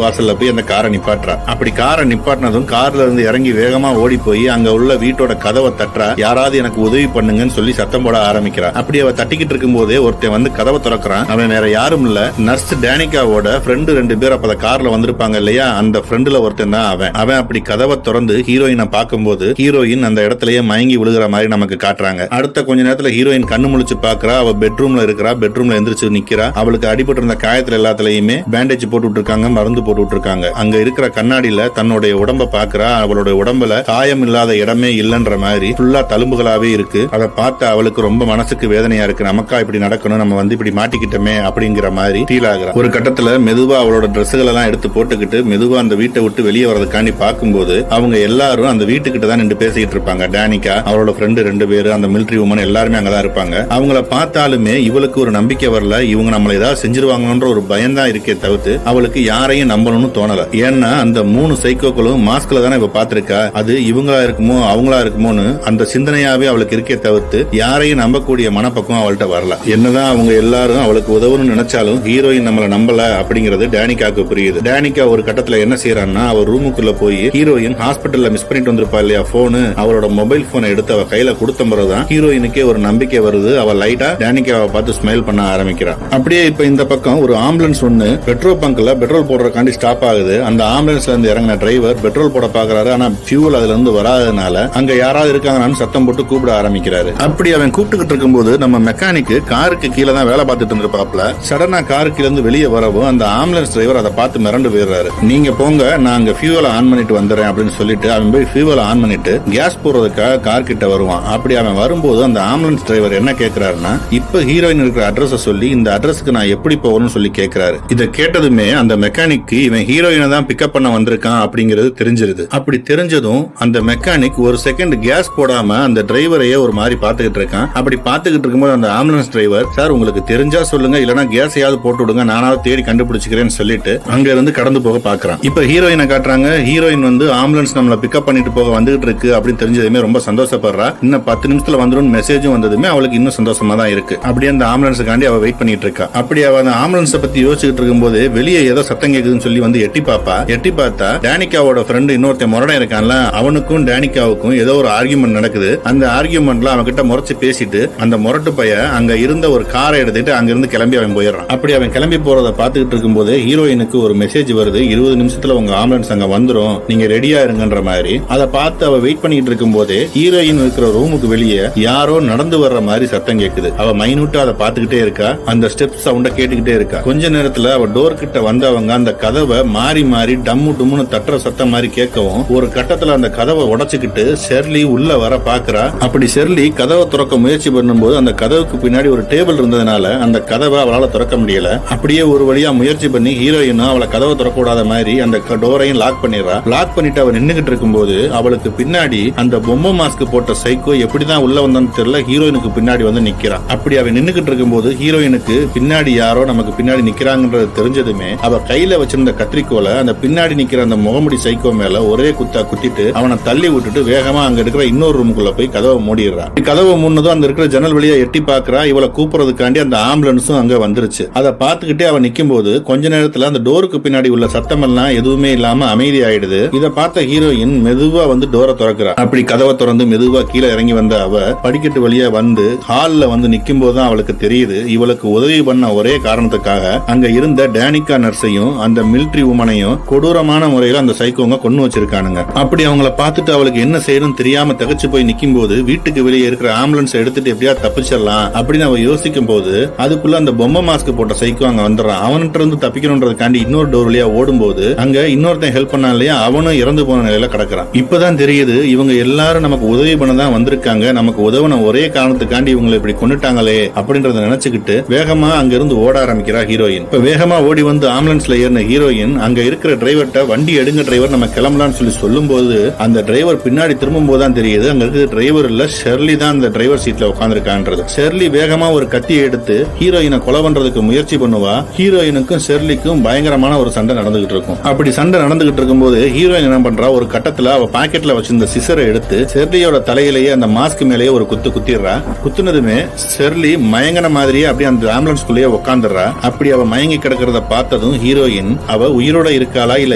வாசல்ல போய் அந்த காரை நிப்பாட்டுறா. அப்படி காரை நிப்பாட்டினதும் கார்ல இருந்து இறங்கி வேகமா ஓடி போய் அங்க உள்ள வீட்டோட கதவை தட்டுறா. யாராவது எனக்கு உதவி பண்ணுங்கன்னு சொல்லி சத்தம் போட ஆரம்பிக்கிறா. அப்படி அவ தட்டிக்கிட்டு இருக்கும் போதே ஒருத்தன் வந்து கதவை திறக்கிறான். அவன் வேற யாரும் இல்ல, நர்ஸ் டேனிகாவோட ஃப்ரெண்டு 2 பேர் அப்ப கார்ல வந்திருப்பாங்க இல்லையா, அந்த ஃப்ரெண்டுல ஒருத்தன் தான் அவன். அவன் அப்படி கதவை திறந்து ஹீரோயினை பார்க்கும்போது ஹீரோயின் அந்த இடத்துலயே மயங்கி விழுகிற மாதிரி நமக்கு காட்டுறாங்க. அடுத்த கொஞ்ச நேரத்துல ஹீரோயின் கண்ணு முழிச்சு பாக்குறா. அவ பெட்ரூம்ல இருக்கிறா. பெட்ரூம்ல எந்திரிச்சு நிக்கிறா. அவளுக்கு அடிபட்டு இருந்த காயத்துல எல்லாத்துலயுமே பேண்டேஜ் போட்டு இருக்காங்க, மருந்து போட்டு இருக்காங்க. அங்க இருக்கிற கண்ணாடியில தன்னுடைய உடம்ப பாக்குறா. அவளுடைய உடம்புல காயம் இல்லாத இடமே இல்லன்ற மாதிரி ஃபுல்லா தழும்புகளாவே இருக்கு. அதை பார்த்து அவளுக்கு ரொம்ப மனசுக்கு வேதனையா இருக்கு. நமக்கா இப்படி நடக்கணும், நம்ம வந்து இப்படி மாட்டிக்கிட்டோமே அப்படிங்கிற மாதிரி ஃபீல் ஆகுறா. ஒரு கட்டத்துல மெதுவா அவளோட ட்ரெஸ்ஸுகள் எல்லாம் எடுத்து போட்டுக்கிட்டு மெதுவா அந்த வீட்டை விட்டு வெளியே வரதுக்காண்டி பார்க்கும்போது அவங்க எல்லாரும் அந்த வீட்டுக்கிட்ட தான் நின்று பேசிக்கிட்டு இருப்பாங்க. டேனிகா, அவளோட ஃப்ரெண்டு 2 பேரு, அந்த மிலிட்டரி உமன் எல்லாருமே அங்கதான் இருப்பாங்க. அவங்கள பார்த்தாலுமே இவளுக்கு ஒரு நம்பிக்கை வரல. இவங்க நம்மள ஏதாவது செஞ்சிருவாங்கன்ற ஒரு பயம் தான் இருக்கே தவிர்த்து அவளுக்கு யாரையும் நம்பணும்னு தோணல. ஏன்னா அந்த 3 சைக்கோக்களும் மாஸ்க்ல தானே இவ பாத்திருக்கா. அது இவங்களா இருக்குமோ அவங்களா இருக்குமோன்னு அந்த சிந்தனையாவே அவளுக்கு இருக்கே தவிர்த்து யாரையும் நம்பக்கூடிய மனப்பக்கம் அவள்கிட்ட வரல. என்னதான் அவங்க எல்லாரும் அவளுக்கு உதவணும்னு நினைச்சாலும் ஹீரோயின் நம்மள நம்பல அப்படிங்கிறது டேனிகாக்கு புரியுது. டேனிகா ஒரு கட்டத்துல என்ன செய்யறான்னா அவ ரூமுக்குள்ள போய் ஹீரோயின் ஹாஸ்பிட்டல்ல மிஸ் பண்ணிட்டு வந்திருப்பா இல்லையா போனு, அவளோட மொபைல் போனை எடுத்து அவ கையில கொடுத்த பிறகுதான் ஹீரோயினுக்கே ஒரு நம்பிக்கை வருது. அவ லைட்டா டேனிகாவை பார்த்து ஸ்மைல் பண்ண ஆரம்பிக்கிறான். அப்படியே இப்ப இந்த பக்கம் ஒரு ஆம்புலன்ஸ் ஒண்ணு பெட்ரோல் பங்க்ல பெட்ரோல் போடுறதுக்காண்டி ஸ்டாப் ஆகுது. அந்த ஆம்புலன்ஸ்ல இருந்து இறங்கின டிரைவர் பெட்ரோல் போட பாக்குறாரு. ஆனா ஃபியூல் அதுல இருந்து வராதனால அங்க யாராவது இருக்காங்கன்னு சத்தம் போட்டு கூப்பிட ஆரம்பிக்கிறாரு. அப்படி அவன் கூப்பிட்டுக்கிட்டு இருக்கும்போது நம்ம மெக்கானிக்கு காருக்கு கீழே தான் வேலை பார்த்துட்டு இருந்திருப்பாப்ல. சடனா காருக்கு இருந்து வெளியே வரவும் அந்த ஆம்புலன்ஸ் டிரைவர் அதை பார்த்து மிரண்டு போயிடுறாரு. நீங்க போங்க, நான் அங்க ஃபியூவலை ஆன் பண்ணிட்டு வந்துடுறேன் அப்படின்னு சொல்லிட்டு அவன் போய் ஃபியூவலை ஆன் பண்ணிட்டு கேஸ் போடுறதுக்காக கார் கிட்ட வருவான். அப்படி அவன் வரும்போது அந்த ஆம்புலன்ஸ் டிரைவர் என்ன கேட்கிறாருன்னா இப்ப ஹீரோயின் இருக்கிற அட்ரஸ் சொல்லி இந்த அட்ரஸ்க்கு நான் எப்படி போகணும்னு சொல்லி கேட்கிறாரு. இதை கேட்டதுமே அந்த மெக்கானிக்கு இவன் ஹீரோயினை தான் பிக்கப் பண்ண வந்திருக்கான் அப்படிங்கிறது தெரிஞ்சிருது. அப்படி தெரிஞ்சதும் அந்த மெக்கானிக் ஒரு செகண்ட் கேஸ் போடாம அந்த டிரைவரையே ஒரு மாதிரி பாத்துக்கிட்டு இருக்கான். அப்படி பாத்துக்கிட்டு இருக்கும்போது அந்த ஆம்புலன்ஸ் டிரைவர், சார் உங்களுக்கு தெரிஞ்சா சொல்லுங்க, இல்லனா கேஸையாவது போட்டு விடுங்க, நானாவது தேடி கண்டுபிடிச்சுக்கிறேன்னு சொல்லிட்டு அங்க இருந்து கடந்து போக பாக்குறான். இப்ப ஹீரோயினை காட்டுறாங்க. ஹீரோயின் வந்து ஆம்புலன்ஸ் நம்மள பிக்கப் பண்ணிட்டு போக வந்துகிட்டு இருக்கு அப்படின்னு தெரிஞ்சதுமே ரொம்ப சந்தோஷப்படுறா. இன்னும் 10 நிமிஷத்துல வந்துடும் மெசேஜும் வந்ததுமே அவளுக்கு இன்னும் சந்தோஷமா தான் இருக்கு. அப்படியே அந்த ஆம்புலன்ஸுக்காண்டி அவ வெயிட் பண்ணிட்டு இருக்கா. அப்படி அவ அந்த ஆம்புலன்ஸை பத்தி யோசிச்சுட்டு இருக்கும்போது வெளியே ஏதோ சத்தம் கேக்குதுன்னு சொல்லி வந்து எட்டி பாப்பா. எட்டி பார்த்தா டேனிகாவோட ஃப்ரெண்டு இன்னொருத்தன் முரடன் இருக்கான்ல, அவனுக்கும் டேனிகாவுக்கும் ஏதோ ஒரு ஆர்கியூமெண்ட் நடக்குது. அந்த ஆர்கியூமெண்ட்ல அவன் கிட்ட முறைச்சு பேசிட்டு அந்த முரட்டு பைய அங்க இருந்த ஒரு காரை எடுத்துட்டு அங்க இருந்து கிளம்பி அவன் போயிடுறான். அப்படி அவன் கிளம்பி போறத பாத்துக்கிட்டு இருக்கும்போது ஹீரோயினுக்கு ஒரு மெசேஜ் வருது, 20 நிமிஷத்துல உங்க ஆம்புலன்ஸ் அங்க வந்துரும், நீங்க ரெடியா இருங்கன்ற மாதிரி. அதை பார்த்து அவ வெயிட் பண்ணிட்டு இருக்கும் போதே ஹீரோயின் இருக்கிற ரூமுக்கு வெளியே யாரோ நடந்து வர்ற மாதிரி சத்தம் கேக்குது. அவ மைனூட்டா அதை பாத்துக்கிட்டே இருக்கா. அந்த ஸ்டெப் சவுண்ட கேட்டுக்கிட்டே இருக்கா. கொஞ்ச நேரத்துல அவ டோர் கிட்ட வந்தவங்க அந்த கதவை மாறி மாறி டம்மு டும்னு தட்டுற சத்தம் மாதிரி கேட்கவும் ஒரு கட்டத்துல அந்த கதவை உடைச்சுக்கிட்டு ஷெர்லி உள்ள வர பாக்குறா. அப்படி ஷெர்லி கதவை திறக்க முயற்சி பண்ணும்போது அந்த கதவுக்கு பின்னாடி ஒரு டேபிள் இருந்ததுனால அந்த கதவை அவளால திறக்க முடியல. அப்படியே ஒரு வழியா முயற்சி பண்ணி ஹீரோயினும் அவளை கதவை திறக்க கூடாத மாதிரி அந்த டோரையும் லாக் பண்ணிடுறா. லாக் பண்ணிட்டு அவ நின்னுகிட்டு இருக்கும்போது அவளுக்கு பின்னாடி அந்த பொம்மை மாஸ்க் போட்ட சைக்கோ எப்படிதான் உள்ள வந்தான்னு தெரியல, ஹீரோயினுக்கு பின்னாடி வந்து நிக்கிறான். அப்படி அவன் நின்னுகிட்டு இருக்கும்போது ஹீரோயினுக்கு பின்னாடி யாரோ நமக்கு பின்னாடி நிக்கிறாங்கன்றது தெரிஞ்சதுமே அவ கையில வச்சிருந்த கத்திரிக்கோலை அந்த பின்னாடி நிக்கிற அந்த முகமுடி சைக்கோ மேல ஒரே குத்தா குத்திட்டு அவனை தள்ளி விட்டுட்டு வேகமா அங்க இருக்கிற இன்னொரு ரூமுக்குள்ள போய் கதவை மூடிடுறான். கதவை மூடினதும் அங்க இருக்கிற ஜன்னல் வழியா எட்டி பாக்குறா. இவளை கூப்பிடுறதுக்காண்டி அந்த ஆம்புலன்ஸும் அங்க வந்துருச்சு. அதை பார்த்துக்கிட்டே அவன் நிக்கும் போது கொஞ்ச நேரத்துல அந்த டோருக்கு பின்னாடி உள்ள சத்தம் எல்லாம் எதுவுமே இல்லாம அமைதி ஆயிடுது. இதை பார்த்த ஹீரோயின் மெதுவா வந்து டோரை திறக்கிறா. அப்படி கதவை திறந்து மெதுவா கீழே இறங்கி வந்த அவ படிக்கட்டு வழியா வந்து ஹால்ல வந்து நிக்கும் போதுதான் அவளுக்கு தெரியுது இவளுக்கு உதவி பண்ண ஒரே காரணத்துக்காக அங்க இருந்த டேனிகா நர்ஸையும் அந்த மிலிட்டரி உமனையும் கொடூரமான முறையில அந்த சைக்கோங்க கொண்டு வச்சிருக்கானுங்க. அப்படி அவங்கள பார்த்துட்டு அவளுக்கு என்ன செய்யணும் தெரியாம தகச்சு போய் நிக்கும் போது வீட்டுக்கு வெளியே இருக்கிற ஆம்புலன்ஸ் எடுத்துட்டு எப்படியா தப்பிச்சிடலாம் அப்படின்னு அவ யோசிக்கும் போது அதுக்குள்ள அந்த பொம்மை மாஸ்க் போட்ட சைக்கோ அங்க வந்துடுறான். அவன்கிட்ட இருந்து தப்பிக்கணும்ன்றதுக்காண்டி இன்னொரு டோர் வழியா ஓடும் போது அங்க இன்னொருத்தன் ஹெல்ப் பண்ணா இல்லையா, அவனும் இறந்து போன நிலையில கிடக்குறான். இப்பதான் தெரியுது இவங்க எல்லாரும் நமக்கு உதவி பண்ணதான் வந்திருக்காங்க, நமக்கு உதவன ஒரே காரணத்துக்காண்டி இவங்களை இப்படி கொண்டுட்டாங்களே அப்படின்றத நினைச்சுக்கிட்டு வேகமா அங்க இருந்து ஓட ஆரம்பிக்கிறா ஹீரோயின். இப்ப வேகமா ஓடி வந்து ஆம்புலன்ஸ்ல ஏறின ஹீரோயின் அங்க இருக்கிற டிரைவர்ட்ட வண்டி எடுங்க டிரைவர் நம்ம கிளம்பலாம்னு சொல்லி சொல்லும் போது அந்த டிரைவர் பின்னாடி திரும்பும் போதுதான் தெரியுது அங்க இருக்கிற டிரைவர் இல்ல, ஷெர்லி தான் அந்த டிரைவர் சீட்ல உட்காந்துருக்கான்றது. ஷெர்லி வேகமா ஒரு கத்தியை எடுத்து ஹீரோயினை கொலை பண்றதுக்கு முயற்சி பண்ணுவா. ஹீரோயினுக்கும் ஷெர்லிக்கும் பயங்கரமான ஒரு சண்டை நடந்துகிட்டு இருக்கும். அப்படி சண்டை நடந்துகிட்டு இருக்கும் போது ஹீரோயின் என்ன பண்றா, ஒரு கட்டத்துல அவ பாக்கெட்ல வச்சிருந்த சிசரை எடுத்து ஷெர்லியோட தலையிலேயே அந்த மாஸ்க் மேலேயே ஒரு குத்து குத்திடுறா. குத்துனதுமே ஷெர்லி மயங்கன மாதிரியே அப்படியே அந்த ஆம்புலன்ஸ்குள்ளேயே உட்காந்துடுறா. அப்படி அவ மயங்கி கிடக்கிறத பார்த்ததும் ஹீரோயின் அவ உயிரோட இருக்காளா இல்ல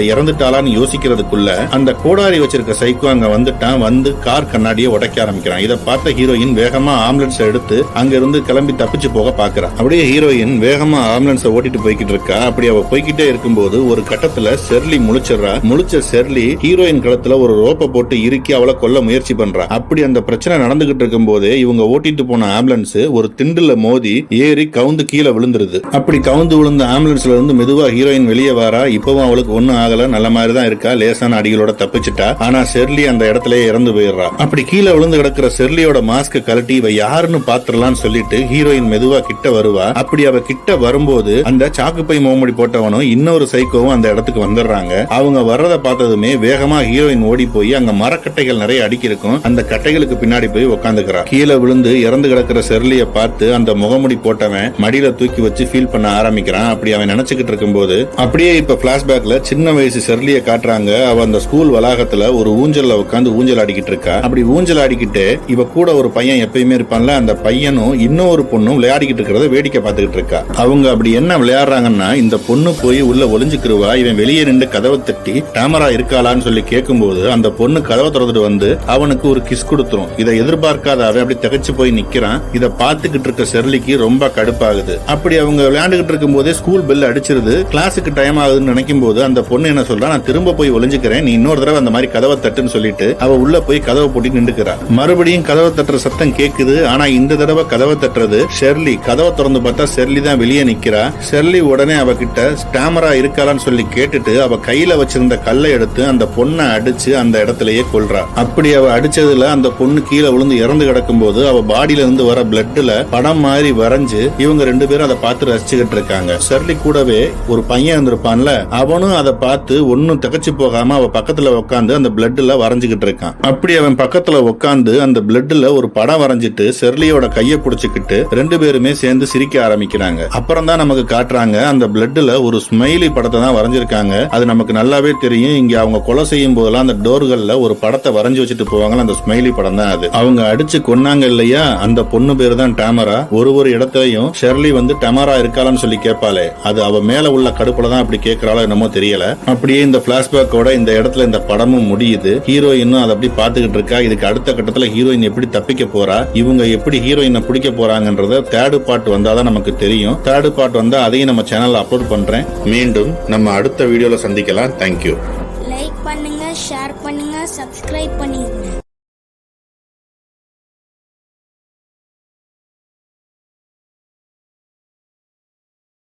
இறந்துட்டாளான்னு யோசிக்கிறதுக்குள்ள அந்த கோடாரி வச்சிருக்க சைக்கோ அங்க வந்துட்டான். வந்து கார் கண்ணாடியை உடைக்க ஆரம்பிக்கிறான். இதை பார்த்த ஹீரோயின் வேகமா ஆம்புலன்ஸ் எடுத்து அங்க இருந்து கிளம்பி தப்பிச்சு போக பாக்குறான். அப்படியே ஹீரோயின் வேகமா ஆம்புலன்ஸ் ஓட்டிட்டு போய்கிட்டு இருக்கா. அப்படி அவ போய்கிட்டே இருக்கும்போது ஒரு கட்டத்துல ஷெர்லி முழிச்சிடறா. முழிச்ச ஷெர்லி ஹீரோயின் கழுத்துல ஒரு ரோப்பை போட்டு இறுக்கி அவளை கொல்ல முயற்சி பண்றா. அப்படி அந்த பிரச்சனை நடந்துகிட்டு இருக்கும் போதே இவங்க ஓட்டிட்டு போன ஆம்புலன்ஸ் ஒரு திண்டுல மோதி ஏறி கவுந்து கீழே விழுந்துருது. அப்படி கவுந்து விழுந்த ஆம்புலன்ஸ்ல இருந்து மெதுவா ஹீரோயின் வெளியே வரா. இப்பவும் அவளுக்கு ஒண்ணும் ஆகல, நல்ல மாதிரி தான் இருக்கா, லேசான அடிகளோட தப்பிச்சுட்டா. ஆனா ஷெர்லி அந்த இடத்துல இறந்து போயிடுறா. அப்படி கீழே விழுந்து கிடக்கிற ஷெர்லியோட மாஸ்க் கழட்டி இவ யாருன்னு பாத்துடலாம்னு சொல்லிட்டு ஹீரோயின் மெதுவா கிட்ட வருவா. அப்படி அவ கிட்ட வரும்போது அந்த சாக்குப்பை முகமுடி போட்டவனும் இன்னொரு சைக்கோவும் அந்த இடத்துக்கு வந்துடுறாங்க. அவங்க வர்றதை பார்த்ததுமே வேகமா ஹீரோயின் ஓடி போய் அங்க மரக்கட்டைகள் நிறைய அடுக்கி இருக்கும், அந்த கட்டைகளுக்கு பின்னாடி போய் உட்காந்துக்கிறா. கீழே விழுந்து இறந்து கிடக்கிற ஷெர்லிய பார்த்து அந்த முகமுடி போட்டவன் மடியில தூக்கி வச்சு ஃபீல் பண்ண ஆரம்பிக்கிறான். அப்படி அவன் நினைச்சுக்கிட்டு இருக்கும்போது அப்படியே இப்ப பிளாஷ்பேக்ல சின்ன வயசு ஷெர்லிய காட்டுறாங்க. அவ அந்த ஸ்கூல் வளாகத்துல ஒரு ஊஞ்சல்ல உட்காந்து ஊஞ்சல் ஆடிக்கிட்டு இருக்கா. அப்படி ஊஞ்சல் ஆடிக்கிட்டு இவ கூட ஒரு பையன் எப்பயுமே இருப்பான்ல, அந்த பையனும் இன்னொரு பொண்ணும் விளையாடிக்கிட்டு இருக்கிறத வேடிக்கை பார்த்துக்கிட்டு இருக்கா. அவங்க அப்படி என்ன விளையாடுறாங்கன்னா, இந்த பொண்ணு போய் உள்ள ஒளிஞ்சுக்கிருவா. இவன் வெளியே நின்று கதவை தட்டி கேமரா இருக்காளான்னு சொல்லி கேட்கும்போது அந்த பொண்ணு கதவை திறந்துட்டு வந்து அவனுக்கு ஒரு கிஸ் கொடுத்துரும். இதை எதிர்பார்க்காத அவன் அப்படி திகைச்சு போய் நிக்கிறான். இதை பார்த்துக்கிட்டு இருக்க ஷெர்லிக்கு ரொம்ப கடுப்பாகுது. அப்படி அவங்க விளையாண்டுகிட்டு இருக்கும் போதே ஸ்கூல் பெல் அடிச்சிருது. கிளாஸுக்கு டைம் ஆகுதுன்னு நினைக்கும் போது அந்த பொண்ணு என்ன சொல்றா, நான் திரும்ப போய் ஒளிஞ்சுக்கிறேன், நீ இன்னொரு தடவை அந்த மாதிரி கதவை தட்டுன்னு சொல்லிட்டு அவ உள்ள போய் கதவை போட்டு நின்றுக்கிறா. மறுபடியும் கதவை தட்டுற சத்தம் கேக்குது. ஆனா இந்த தடவை கதவை தட்டுறது ஷெர்லி. கதவை திறந்து பார்த்தா ஷெர்லி தான் வெளியே நிக்கிறா. ஷெர்லி உடனே அவகிட்ட கேமரா இருக்காளான்னு சொல்லி கேட்டுட்டு அவ கையில வச்சிருந்த கல்லை எடுத்து அந்த பொண்ணை அடிச்சு அந்த இடத்திலேயே கொல்றா. அப்படி அவ அடிச்சதுல அந்த பொண்ணு கீழே விழுந்து இறந்து கிடக்கும் போது அவ பாடியில இருந்து வர பிளட்ல படம் மாதிரி வரைஞ்சு இவங்க ரெண்டு பேரும் அதை பார்த்து ரசிச்சுக்கிட்டு இருக்காங்க. ஷெர்லி கூடவே ஒரு பையன் இருந்திருப்பான்ல, அவனும் அதை பார்த்து ஒன்னும் திகச்சு போகாம அவ பக்கத்துல உட்காந்து அந்த பிளட்ல வரைஞ்சுக்கிட்டு இருக்கான். அப்படி அவன் பக்கத்துல உட்காந்து அந்த பிளட்ல ஒரு படம் வரைஞ்சிட்டு ஷெர்லியோட கையை புடிச்சுக்கிட்டு ரெண்டு பேருமே சேர்ந்து சிரிக்க ஆரம்பிக்கிறாங்க. அப்புறம் தான் நமக்கு காட்டுறாங்க அந்த பிளட்ல ஒரு ஸ்மைலி படத்தை தான் வரைஞ்சிருக்காங்க. அது நமக்கு நல்லாவே தெரியும். இங்க அவங்க கொலை செய்யும் போதெல்லாம் அந்த டோர்கள்ல ஒரு படத்தை வரைஞ்சு வச்சுட்டு போவாங்க, அந்த ஸ்மைலி படம் தான் அது. அவங்க அடிச்சு கொன்னாங்க இல்லையா, அந்த பொண்ணு பேரு தான் டேமரா. ஒரு இடத்துலயும் ஷெர்லி வந்து டேமரா இருக்காளான்னு சொல்லி கேட்பாளே, அது அவ மேல உள்ள கடுப்புல தான் அப்படி கேட்கறாளோ என்னமோ தெரியல. அப்படியே இந்த பிளாஷ்பேக்கோட இந்த இடத்துல இந்த படமும் முடியுது. ஹீரோயினும் அதை அப்படி பாத்துக்கிட்டு இருக்கா. இதுக்கு அடுத்த கட்டத்துல ஹீரோயின் எப்படி தப்பிக்க போறா, இவங்க எப்படி ஹீரோயினை பிடிக்க போறாங்கன்றத தேர்ட் பார்ட் வந்தாதான் நமக்கு தெரியும். தேர்ட் பார்ட் வந்தா அதையும் நம்ம சேனல்ல அப்லோட் பண்றேன். மீண்டும் நம்ம அடுத்த வீடியோல சந்திக்கலாம். தேங்க்யூ. லைக் பண்ணுங்க, ஷேர் பண்ணுங்க, சப்ஸ்கிரைப் பண்ணிருங்க.